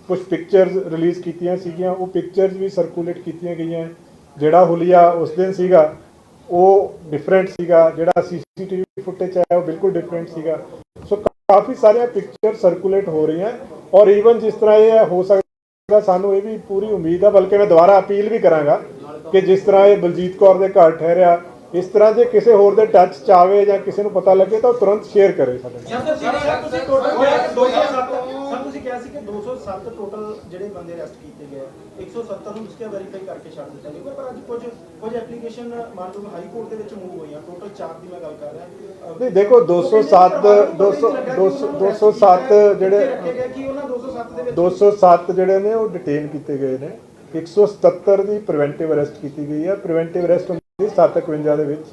ਕੁਝ ਪਿਕਚਰਸ ਰਿਲੀਜ਼ ਕੀਤੀਆਂ ਸੀਗੀਆਂ, ਉਹ ਪਿਕਚਰਸ ਵੀ ਸਰਕੂਲੇਟ ਕੀਤੀਆਂ ਗਈਆਂ। ਜਿਹੜਾ ਹੁਲੀਆ ਉਸ ਦਿਨ ਸੀਗਾ ਉਹ ਡਿਫਰੈਂਟ ਸੀਗਾ, ਜਿਹੜਾ ਸੀਸੀਟੀਵੀ ਫੁਟੇਜ ਆਇਆ ਉਹ ਬਿਲਕੁਲ ਡਿਫਰੈਂਟ ਸੀਗਾ। ਸੋ ਕਾਫੀ ਸਾਰੀਆਂ ਪਿਕਚਰ ਸਰਕੂਲੇਟ ਹੋ ਰਹੀਆਂ ਔਰ ਈਵਨ ਜਿਸ ਤਰ੍ਹਾਂ ਇਹ ਹੋ ਸਕਦਾ ਸਾਨੂੰ ਇਹ ਵੀ ਪੂਰੀ ਉਮੀਦ ਆ, ਬਲਕਿ ਮੈਂ ਦੁਬਾਰਾ ਅਪੀਲ ਵੀ ਕਰਾਂਗਾ ਕਿ ਜਿਸ ਤਰ੍ਹਾਂ ਇਹ ਬਲਜੀਤ ਕੌਰ ਦੇ ਘਰ ਠਹਿਰਿਆ, ਇਸ ਤਰ੍ਹਾਂ ਜੇ ਕਿਸੇ ਹੋਰ ਦੇ ਟੱਚ 'ਚ ਆਵੇ ਜਾਂ ਕਿਸੇ ਨੂੰ ਪਤਾ ਲੱਗੇ ਤਾਂ ਉਹ ਤੁਰੰਤ ਸ਼ੇਅਰ ਕਰੇ ਸਾਡੇ ਨਾਲ। ਤੁਸੀਂ ਕਿਹਾ ਸੀ ਕਿ 207 ਟੋਟਲ ਜਿਹੜੇ ਬੰਦੇ ਅਰੈਸਟ ਕੀਤੇ ਗਏ 170 ਨੂੰ ਉਸਕੇ ਵੈਰੀਫਾਈ ਕਰਕੇ ਛੱਡ ਦਿੱਤਾ ਗਿਆ, ਪਰ ਅੱਜ ਕੁਝ ਐਪਲੀਕੇਸ਼ਨ ਮਾਨਯੋਗ ਹਾਈ ਕੋਰਟ ਦੇ ਵਿੱਚ ਮੂਵ ਹੋਈਆਂ। ਟੋਟਲ 4 ਦੀ ਮੈਂ ਗੱਲ ਕਰ ਰਿਹਾ। ਨਹੀਂ ਦੇਖੋ 207 ਜਿਹੜੇ ਰੱਖੇ ਗਏ ਕਿ ਉਹਨਾਂ 207 ਦੇ ਵਿੱਚ 207 ਜਿਹੜੇ ਨੇ ਉਹ ਡਿਟੇਨ ਕੀਤੇ ਗਏ ਨੇ। 177 ਦੀ ਪ੍ਰੀਵੈਂਟਿਵ ਅਰੈਸਟ ਕੀਤੀ ਗਈ ਹੈ। ਪ੍ਰੀਵੈਂਟਿਵ ਅਰੈਸਟ ਹੁੰਦੀ 751 ਦੇ ਵਿੱਚ,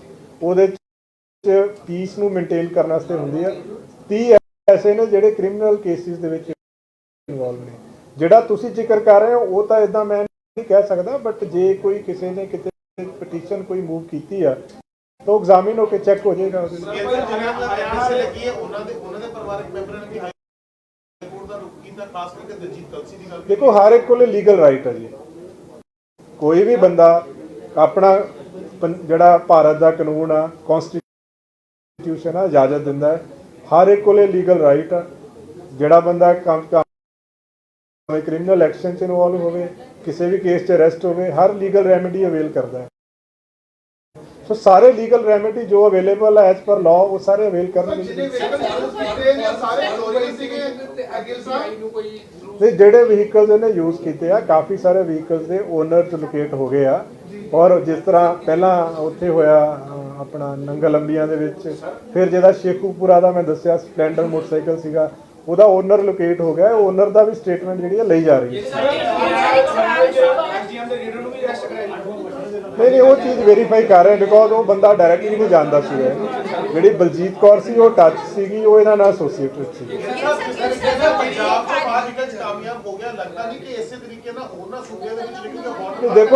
ਉਹਦੇ 'ਚ ਪੀਸ ਨੂੰ ਮੇਨਟੇਨ ਕਰਨ ਵਾਸਤੇ ਹੁੰਦੀ ਹੈ। 30 ਐਸੇ ਨੇ ਜਿਹੜੇ ਕ੍ਰਿਮੀਨਲ ਕੇਸਿਸ ਦੇ ਵਿੱਚ ਇਨਵੋਲਵ ਨੇ। ਜਿਹੜਾ ਤੁਸੀਂ ਜ਼ਿਕਰ ਕਰ ਰਹੇ ਹੋ ਉਹ ਤਾਂ ਇਦਾਂ ਮੈਂ ਨਹੀਂ ਕਹਿ ਸਕਦਾ, ਬਟ ਜੇ ਕੋਈ ਕਿਸੇ ਨੇ ਕਿਤੇ ਪਟੀਸ਼ਨ ਕੋਈ ਮੂਵ ਕੀਤੀ ਆ ਤਾਂ ਐਗਜ਼ਾਮਿਨ ਹੋ ਕੇ ਚੈੱਕ ਹੋ ਜਾਏਗਾ ਉਹਦੇ ਵਿੱਚ। ਦੇਖੋ ਹਰ ਇੱਕ ਕੋਲੇ ਲੀਗਲ ਰਾਈਟ ਹੈ ਜੀ। ਕੋਈ ਵੀ ਬੰਦਾ ਆਪਣਾ ਜਿਹੜਾ ਭਾਰਤ ਦਾ ਕਾਨੂੰਨ ਆ, ਕਨਸਟੀਟਿਊਸ਼ਨ ਆ, ਇਜਾਜ਼ਤ ਦਿੰਦਾ ਹੈ। ਹਰ ਇੱਕ ਕੋਲੇ ਲੀਗਲ ਰਾਈਟ ਆ। ਜਿਹੜਾ ਬੰਦਾ ਕ੍ਰਿਮੀਨਲ ਐਕਸ਼ਨ 'ਚ ਇਨਵੋਲਵ ਹੋਵੇ, ਕਿਸੇ ਵੀ ਕੇਸ 'ਚ ਅਰੈਸਟ ਹੋਵੇ, ਹਰ ਲੀਗਲ ਰੈਮੇਡੀ ਅਵੇਲ ਕਰਦਾ ਹੈ। ਸੋ ਸਾਰੇ ਲੀਗਲ ਰੈਮੇਡੀ ਜੋ ਅਵੇਲੇਬਲ ਹੈ ਐਜ਼ ਪਰ ਲਾਅ ਉਹ ਸਾਰੇ ਅਵੇਲ ਕਰਨਗੇ। ਨਹੀਂ, ਜਿਹੜੇ ਵਹੀਕਲਸ ਇਹਨੇ ਯੂਜ਼ ਕੀਤੇ ਆ, ਕਾਫੀ ਸਾਰੇ ਵਹੀਕਲਸ ਦੇ ਓਨਰ ਚ ਲੋਕੇਟ ਹੋ ਗਏ ਆ। ਔਰ ਜਿਸ ਤਰ੍ਹਾਂ ਪਹਿਲਾਂ ਉੱਥੇ ਹੋਇਆ ਆਪਣਾ ਨੰਗਲ ਅੰਬੀਆਂ ਦੇ ਵਿੱਚ, ਫਿਰ ਜਿਹਦਾ ਸ਼ੇਖੂਪੁਰਾ ਦਾ ਮੈਂ ਦੱਸਿਆ ਸਪਲੈਂਡਰ ਮੋਟਰਸਾਈਕਲ ਸੀਗਾ, ਉਹਦਾ ਓਨਰ ਲੋਕੇਟ ਹੋ ਗਿਆ। ਓਨਰ ਦਾ ਵੀ ਸਟੇਟਮੈਂਟ ਜਿਹੜੀ ਹੈ ਲਈ ਜਾ ਰਹੀ ਹੈ। ਨਹੀਂ, ਉਹ ਚੀਜ਼ ਵੈਰੀਫਾਈ ਕਰ ਰਹੇ ਬਿਕੋਜ਼ ਉਹ ਬੰਦਾ ਡਾਇਰੈਕਟਲੀ ਨਹੀਂ ਜਾਣਦਾ ਸੀਗਾ। ਜਿਹੜੀ ਬਲਜੀਤ ਕੌਰ ਸੀ ਉਹ ਟੱਚ ਸੀਗੀ, ਉਹ ਇਹਨਾਂ ਨਾਲ ਐਸੋਸੀਏਟਡ ਸੀ। ਦੇਖੋ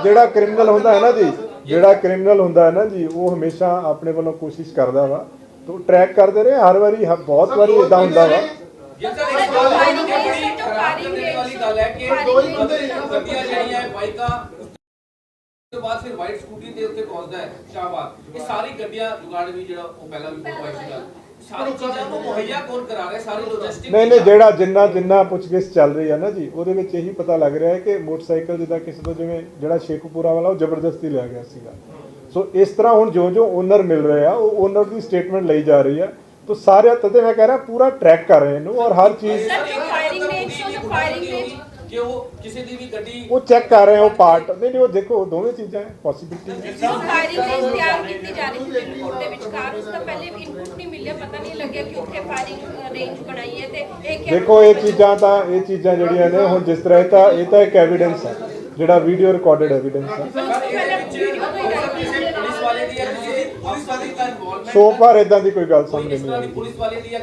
ਜਿਹੜਾ ਕ੍ਰਿਮੀਨਲ ਹੁੰਦਾ ਹੈ ਨਾ ਜੀ, ਜਿਹੜਾ ਕ੍ਰਿਮੀਨਲ ਹੁੰਦਾ ਹੈ ਨਾ ਜੀ, ਉਹ ਹਮੇਸ਼ਾ ਆਪਣੇ ਵੱਲੋਂ ਕੋਸ਼ਿਸ਼ ਕਰਦਾ ਵਾ ਤੋਂ ਟਰੈਕ ਕਰਦੇ ਰਹੇ। ਹਰ ਵਾਰੀ ਬਹੁਤ ਵਾਰੀ ਇਦਾਂ ਹੁੰਦਾ ਵਾ। ਤੋਂ ਬਾਅਦ ਫਿਰ ਵਾਈਟ ਸਕੂਟਰੀ ਦੇ ਉੱਤੇ ਪਹੁੰਚਦਾ ਹੈ ਸ਼ਾਹਬਾਦ। ਇਹ ਸਾਰੀ ਗੱਡੀਆਂ ਜੁਗਾੜ ਵੀ ਜਿਹੜਾ ਉਹ ਪਹਿਲਾਂ ਵੀ ਪ੍ਰੋਵਾਈਡ ਸੀਗਾ। ਸਾਰੀ ਚੀਜ਼ਾਂ ਨੂੰ ਮੁਹੱਈਆ ਕੌਣ ਕਰਾ ਰਿਹਾ? ਸਾਰੀ ਲੌਜਿਸਟਿਕ ਨਹੀਂ, ਜਿੰਨਾ ਪੁੱਛਗਿੱਛ ਚੱਲ ਰਹੀ ਹੈ ਨਾ ਜੀ, ਉਹਦੇ ਵਿੱਚ ਇਹੀ ਪਤਾ ਲੱਗ ਰਿਹਾ ਹੈ ਕਿ ਮੋਟਰਸਾਈਕਲ ਜਿੱਦਾਂ ਕਿਸੇ ਤੋਂ, ਜਿਵੇਂ ਜਿਹੜਾ ਸ਼ੇਖੂਪੁਰਾ ਵਾਲਾ ਉਹ ਜ਼ਬਰਦਸਤੀ ਲਿਆ ਗਿਆ ਸੀਗਾ। ਸੋ ਇਸ ਤਰ੍ਹਾਂ ਹੁਣ ਜੋ ਓਨਰ ਮਿਲ ਰਹੇ ਆ ਉਹ ਓਨਰ ਦੀ ਸਟੇਟਮੈਂਟ ਲਈ ਜਾ ਰਹੀ ਹੈ। तो सारे तदे मैं कह रहा पूरा ट्रैक कर रहे हैं और हर चीज वो चेक कर रहे हैं वो पार्ट नहीं वो देखो दोनों चीजें हैं पॉसिबिलिटी देखो ये चीज़ां जड़ियां ने हुण जिस तरह ये तो एक एविडेंस है जिहड़ा वीडियो रिकॉर्डेड एविडेंस है सो फार इदां दी कोई गल समझ नहीं आई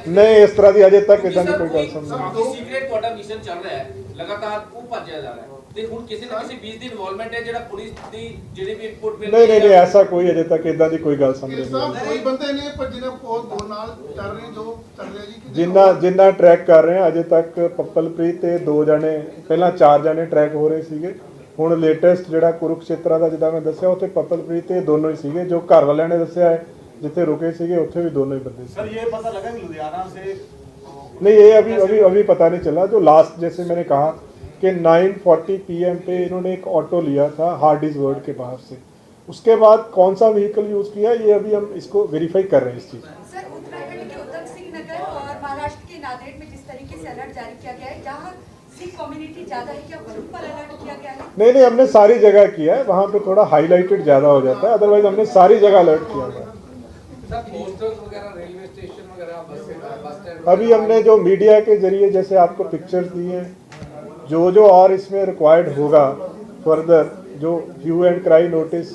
नहीं इस तरह की अजे तक इदां दी कोई गल समझ नहीं सीक्रेट ਤੁਹਾਡਾ ਮਿਸ਼ਨ ਚੱਲ ਰਿਹਾ ਹੈ ਲਗਾਤਾਰ ਉਹ ਭੱਜਿਆ ਜਾ ਰਿਹਾ ਹੈ ਤੇ ਹੁਣ ਕਿਸੇ ਨਾ ਕਿਸੇ बीच ਦੀ ਇਨਵੋਲਵਮੈਂਟ ਹੈ ਜਿਹੜਾ ਪੁਲਿਸ ਦੀ ਜਿਹੜੀ ਵੀ ਇਨਪੁਟ ਮਿਲ ਰਹੀ ਹੈ नहीं ऐसा कोई अजे तक इदां दी कोई गल समझ नहीं आई कोई बंदे ने पर जिन्हें बहुत दो नाल कर रहे जो चल रहा जी जिन्ना ट्रैक कर रहे हैं अजे तक पप्पलप्रीत ते दो जने पहला चार जने ट्रैक हो रहे सीगे ਹੁਣ ਲੇਟੈਸਟ ਜਿਹੜਾ ਕੁਰੂਕਸ਼ੇਤਰਾ ਦਾ ਜਿੱਦਾਂ ਮੈਂ ਦੱਸਿਆ ਉੱਥੇ ਪਪਲਪ੍ਰੀਤ ਤੇ ਦੋਨੋਂ ਹੀ ਸੀਗੇ ਜੋ ਘਰ ਵਾਲਿਆਂ ਨੇ ਦੱਸਿਆ ਹੈ ਜਿੱਥੇ ਰੁਕੇ ਸੀਗੇ ਉੱਥੇ भी दोनों ही बंदे सर ये पता लगा कि लुधियाना से नहीं ये अभी पता नहीं चला जो लास्ट जैसे मैंने कहा कि 9:40 PM पे इन्होंने एक ऑटो लिया था हार्डीज वर्ड के बाहर से उसके बाद कौन सा व्हीकल यूज़ किया ये अभी हम इसको वेरीफाई कर रहे हैं इस चीज़ में। सर, उत्तराखंड के उधम सिंह नगर और महाराष्ट्र के नांदेड़ में जिस तरीके से अलर्ट जारी किया गया है, जहाँ सिख कम्युनिटी ज्यादा है, क्या वहीं पर अलर्ट किया गया है? नहीं, हमने सारी जगह किया है, वहाँ पे थोड़ा हाईलाइटेड ज़्यादा हो जाता है, अदरवाइज हमने सारी जगह अलर्ट किया हुआ है। अभी हमने जो मीडिया के जरिए जैसे आपको पिक्चर्स दी हैं, जो और इसमें रिक्वायर्ड होगा फर्दर, जो ह्यू एंड क्राई नोटिस,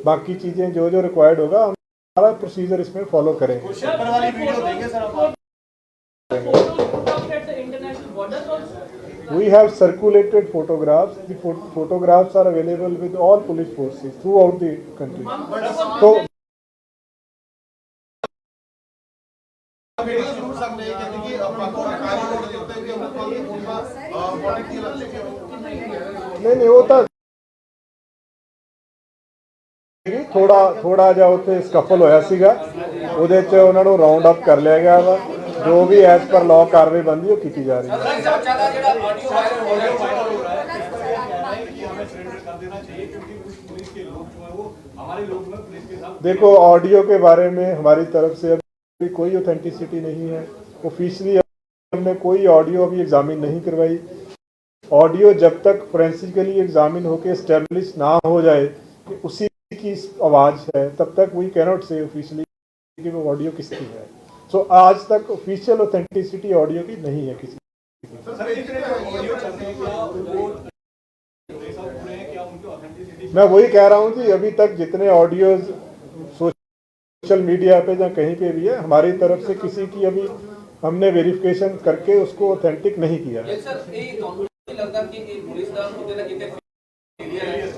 बाकी चीज़ें जो रिक्वायर्ड होगा हम सारा प्रोसीजर इसमें फॉलो करेंगे। We have circulated photographs. The photographs are available with all police forces throughout the country. So नहीं होता ਥੋੜਾ ਜਿਹਾ ਉੱਥੇ ਸਕਫਲ ਹੋਇਆ ਸੀਗਾ, ਉਹਦੇ 'ਚ ਉਹਨਾਂ ਨੂੰ ਰਾਉਂਡ ਅਪ ਕਰ ਲਿਆ ਗਿਆ ਵਾ, ਜੋ ਵੀ ਐਜ਼ ਪਰ ਲਾਅ ਕਾਰਵਾਈ ਬਣਦੀ ਉਹ ਕੀਤੀ ਜਾ ਰਹੀ है। देखो, ऑडियो के बारे में हमारी तरफ से अभी कोई ऑथेंटिसिटी नहीं है, ऑफिशियली हमने कोई ऑडियो अभी एग्जामिन नहीं करवाई। ऑडियो जब तक फोरेंसिकली एग्जामिन होकर एस्टेब्लिश ना हो जाए कि उसी की आवाज़ है, तब तक वी कैनॉट से ऑफिशियली कि वो ऑडियो किसकी है। सो आज तक ऑफिशियल ऑथेंटिसिटी ऑडियो की नहीं है किसी। मैं वही कह रहा हूँ कि अभी तक जितने ऑडियोज सोशल मीडिया पे या कहीं पे भी है, हमारी तरफ से किसी की अभी हमने वेरिफिकेशन करके उसको ऑथेंटिक नहीं किया है।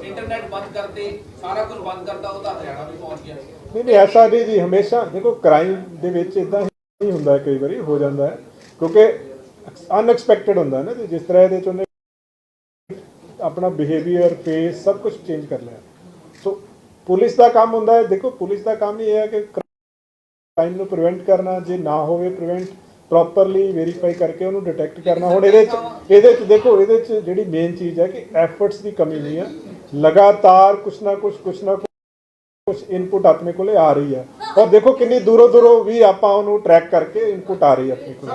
इंटरनेट बंद करते, सारा कुछ बंद करता होता हरियाणा भी पहुंच गया। नहीं, ऐसा नहीं जी, हमेशा देखो क्राइम ਦੇ ਵਿੱਚ ਇਦਾਂ ਹੀ ਹੁੰਦਾ, ਕਈ ਵਾਰੀ ਹੋ ਜਾਂਦਾ ਹੈ ਕਿਉਂਕਿ ਅਨਐਕਸਪੈਕਟਡ ਹੁੰਦਾ ਹੈ ਨਾ, ਤੇ ਜਿਸ ਤਰ੍ਹਾਂ ਇਹਦੇ ਚ ਉਹਨੇ ਆਪਣਾ ਬਿਹੇਵੀਅਰ, ਫੇਸ ਸਭ ਕੁਝ ਚੇਂਜ ਕਰ ਲਿਆ। ਸੋ ਪੁਲਿਸ ਦਾ ਕੰਮ ਹੁੰਦਾ ਹੈ, ਦੇਖੋ ਪੁਲਿਸ ਦਾ ਕੰਮ ਇਹ ਹੈ ਕਿ ਕ੍ਰਾਈਮ ਨੂੰ ਪ੍ਰੀਵੈਂਟ ਕਰਨਾ, ਜੇ ਨਾ ਹੋਵੇ ਪ੍ਰੀਵੈਂਟ ਪ੍ਰੋਪਰਲੀ ਵੈਰੀਫਾਈ ਕਰਕੇ ਉਹਨੂੰ ਡਿਟੈਕਟ ਕਰਨਾ। ਹੁਣ ਇਹਦੇ ਚ ਦੇਖੋ, ਇਹਦੇ ਚ ਜਿਹੜੀ ਮੇਨ ਚੀਜ਼ ਹੈ ਕਿ ਐਫਰਟਸ ਦੀ ਕਮੀ ਨਹੀਂ ਹੈ, लगातार कुछ ना कुछ इनपुट अपने को आ रही है, और देखो कितनी दूरों भी आप ट्रैक करके इनपुट आ रही है अपने को।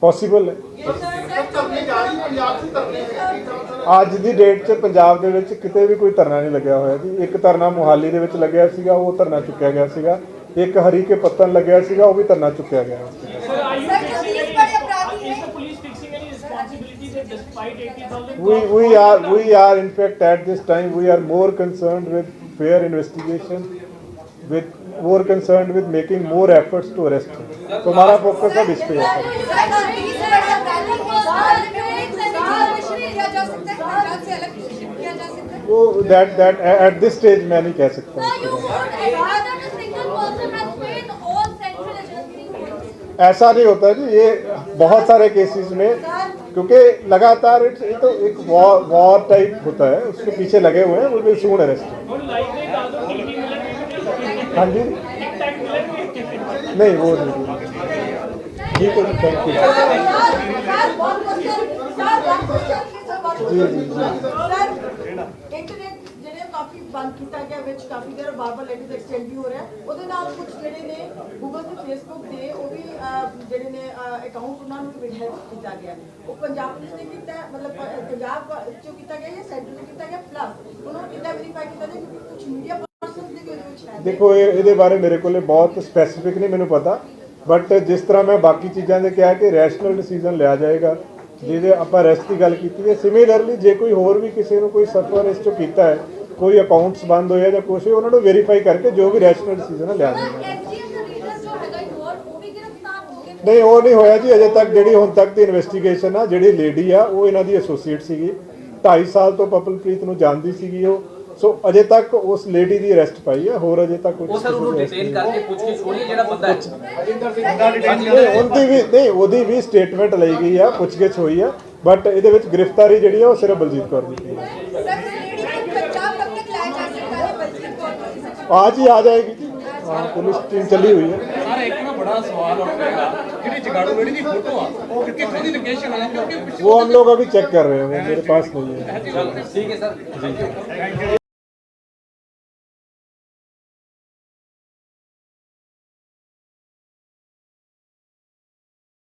पॉसिबल है ਅੱਜ ਦੀ ਡੇਟ 'ਚ ਪੰਜਾਬ ਦੇ ਵਿੱਚ ਕਿਤੇ ਵੀ ਕੋਈ ਧਰਨਾ ਨਹੀਂ ਲੱਗਿਆ ਹੋਇਆ ਜੀ। ਇੱਕ ਧਰਨਾ ਮੁਹਾਲੀ ਦੇ ਵਿੱਚ ਲੱਗਿਆ ਸੀਗਾ, ਉਹ ਧਰਨਾ ਚੁੱਕਿਆ ਗਿਆ ਸੀਗਾ। ਇੱਕ ਹਰੀ ਕੇ ਪੱਤਨ ਲੱਗਿਆ ਸੀਗਾ, ਉਹ ਵੀ ਧਰਨਾ ਚੁੱਕਿਆ ਗਿਆ। We are in fact at this time we are more concerned with fair investigation, with more concerned with making more efforts to arrest him. तो हमारा फोकस अब इस पे है। वो that at this stage मैं नहीं कह सकता। ऐसा नहीं होता जी, ये बहुत सारे केसेस में, क्योंकि लगातार ये तो एक वॉर टाइप होता है, उसके पीछे लगे हुए हैं, वो विल सून अरेस्ट। हाँ जी, नहीं वो नहीं, ठीक है, थैंक यू जी। इंटरनेट ਜਿਹੜੇ ਕਾਫੀ ਬੰਦ ਕੀਤਾ ਗਿਆ, ਵਿੱਚ ਕਾਫੀ ਦੇਰ ਬਾਰ-ਬਾਰ ਲੈਟਰਸ ਐਕਸਚੇਂਜ ਵੀ ਹੋ ਰਿਹਾ, ਉਹਦੇ ਨਾਲ ਕੁਝ ਜਿਹੜੇ ਨੇ ਗੂਗਲ ਤੇ ਫੇਸਬੁੱਕ ਤੇ ਉਹ ਵੀ ਜਿਹੜੇ ਨੇ ਅਕਾਊਂਟ ਉਹਨਾਂ ਨੂੰ ਵੀ ਹੈਕ ਕੀਤਾ ਗਿਆ। ਉਹ ਪੰਜਾਬ ਪੁਲਿਸ ਨੇ ਕੀਤਾ, ਮਤਲਬ ਪੰਜਾਬ ਚੋਂ ਕੀਤਾ ਗਿਆ ਜਾਂ ਸੈਂਟਰ ਤੋਂ ਕੀਤਾ ਗਿਆ, ਪਲੱਸ ਉਹਨੂੰ ਕਿੱਦਾਂ ਵੈਰੀਫਾਈ ਕੀਤਾ ਗਿਆ, ਕਿਉਂਕਿ ਕੁਝ ਮੀਡੀਆ ਪਰਸਨਸ ਦੇ ਵੀ ਉਹਦੇ ਵਿੱਚ ਹੈ। ਦੇਖੋ, ਇਹਦੇ ਬਾਰੇ ਮੇਰੇ ਕੋਲੇ ਬਹੁਤ ਸਪੈਸੀਫਿਕ ਨਹੀਂ ਮੈਨੂੰ ਪਤਾ, ਬਟ ਜਿਸ ਤਰ੍ਹਾਂ ਮੈਂ ਬਾਕੀ ਚੀਜ਼ਾਂ ਦੇ ਕਿਹਾ ਕਿ ਰੈਸ਼ਨਲ ਡਿਸੀਜਨ ਲਿਆ ਜਾਏਗਾ, ਜਿਹਦੇ ਆਪਾਂ ਅਰੈਸਟ ਦੀ ਗੱਲ ਕੀਤੀ ਹੈ। ਸਿਮਿਲਰਲੀ ਜੇ ਕੋਈ ਹੋਰ ਵੀ ਕਿਸੇ ਨੂੰ ਕੋਈ ਸਫਰ ਇਸ ਚੋਂ ਕੀਤਾ ਹੈ, ਕੋਈ ਅਕਾਊਂਟਸ ਬੰਦ ਹੋਇਆ ਜਾਂ ਕੁਛ, ਉਹਨਾਂ ਨੂੰ ਵੈਰੀਫਾਈ ਕਰਕੇ ਜੋ ਵੀ ਰੈਸ਼ਨਲ ਡਿਸੀਜਨ ਹੈ ਲਿਆ ਜਾਏਗਾ। ਨਹੀਂ, ਉਹ ਨਹੀਂ ਹੋਇਆ ਜੀ ਅਜੇ ਤੱਕ। ਜਿਹੜੀ ਹੁਣ ਤੱਕ ਦੀ ਇਨਵੈਸਟੀਗੇਸ਼ਨ ਆ, ਜਿਹੜੀ ਲੇਡੀ ਆ ਉਹ ਇਹਨਾਂ ਦੀ ਐਸੋਸੀਏਟ ਸੀਗੀ, 2.5 ਸਾਲ ਤੋਂ ਪਪਲਪ੍ਰੀਤ ਨੂੰ ਜਾਣਦੀ ਸੀਗੀ ਉਹ। ਸੋ ਅਜੇ ਤੱਕ ਉਸ ਲੇਡੀ ਦੀ ਅਰੈਸਟ ਪਾਈ ਹੈ, ਹੋਰ ਅਜੇ ਤੱਕ ਉਹ ਸਰ ਉਹਨੂੰ ਡਿਟੇਨ ਕਰਕੇ ਪੁੱਛ ਕੇ ਛੋੜੀ ਜਿਹੜਾ ਬੰਦਾ ਹੈ ਉਹਦੀ ਵੀ ਸਟੇਟਮੈਂਟ ਲਈ ਗਈ ਆ, ਪੁੱਛਗਿੱਛ ਹੋਈ ਆ, ਬਟ ਇਹਦੇ ਵਿੱਚ ਗ੍ਰਿਫਤਾਰੀ ਜਿਹੜੀ ਆ ਉਹ ਸਿਰਫ ਬਲਜੀਤ ਕੌਰ ਦੀ ਹੈ। आज ही आ जाएगी जी, पुलिस टीम चली हुई है। ਸਰ ਇੱਕ ਨਾ ਬੜਾ ਸਵਾਲ ਉੱਠ ਰਿਹਾ ਜਿਹੜੀ ਜਗਾੜੂ ਲੜੀ ਦੀ ਫੋਟੋ ਆ ਉਹ ਕਿੱਥੋਂ ਦੀ ਲੋਕੇਸ਼ਨ ਆ ਕਿਉਂਕਿ वो हम लोग अभी चेक कर रहे हैं, वो मेरे पास नहीं है। ठीक है सर।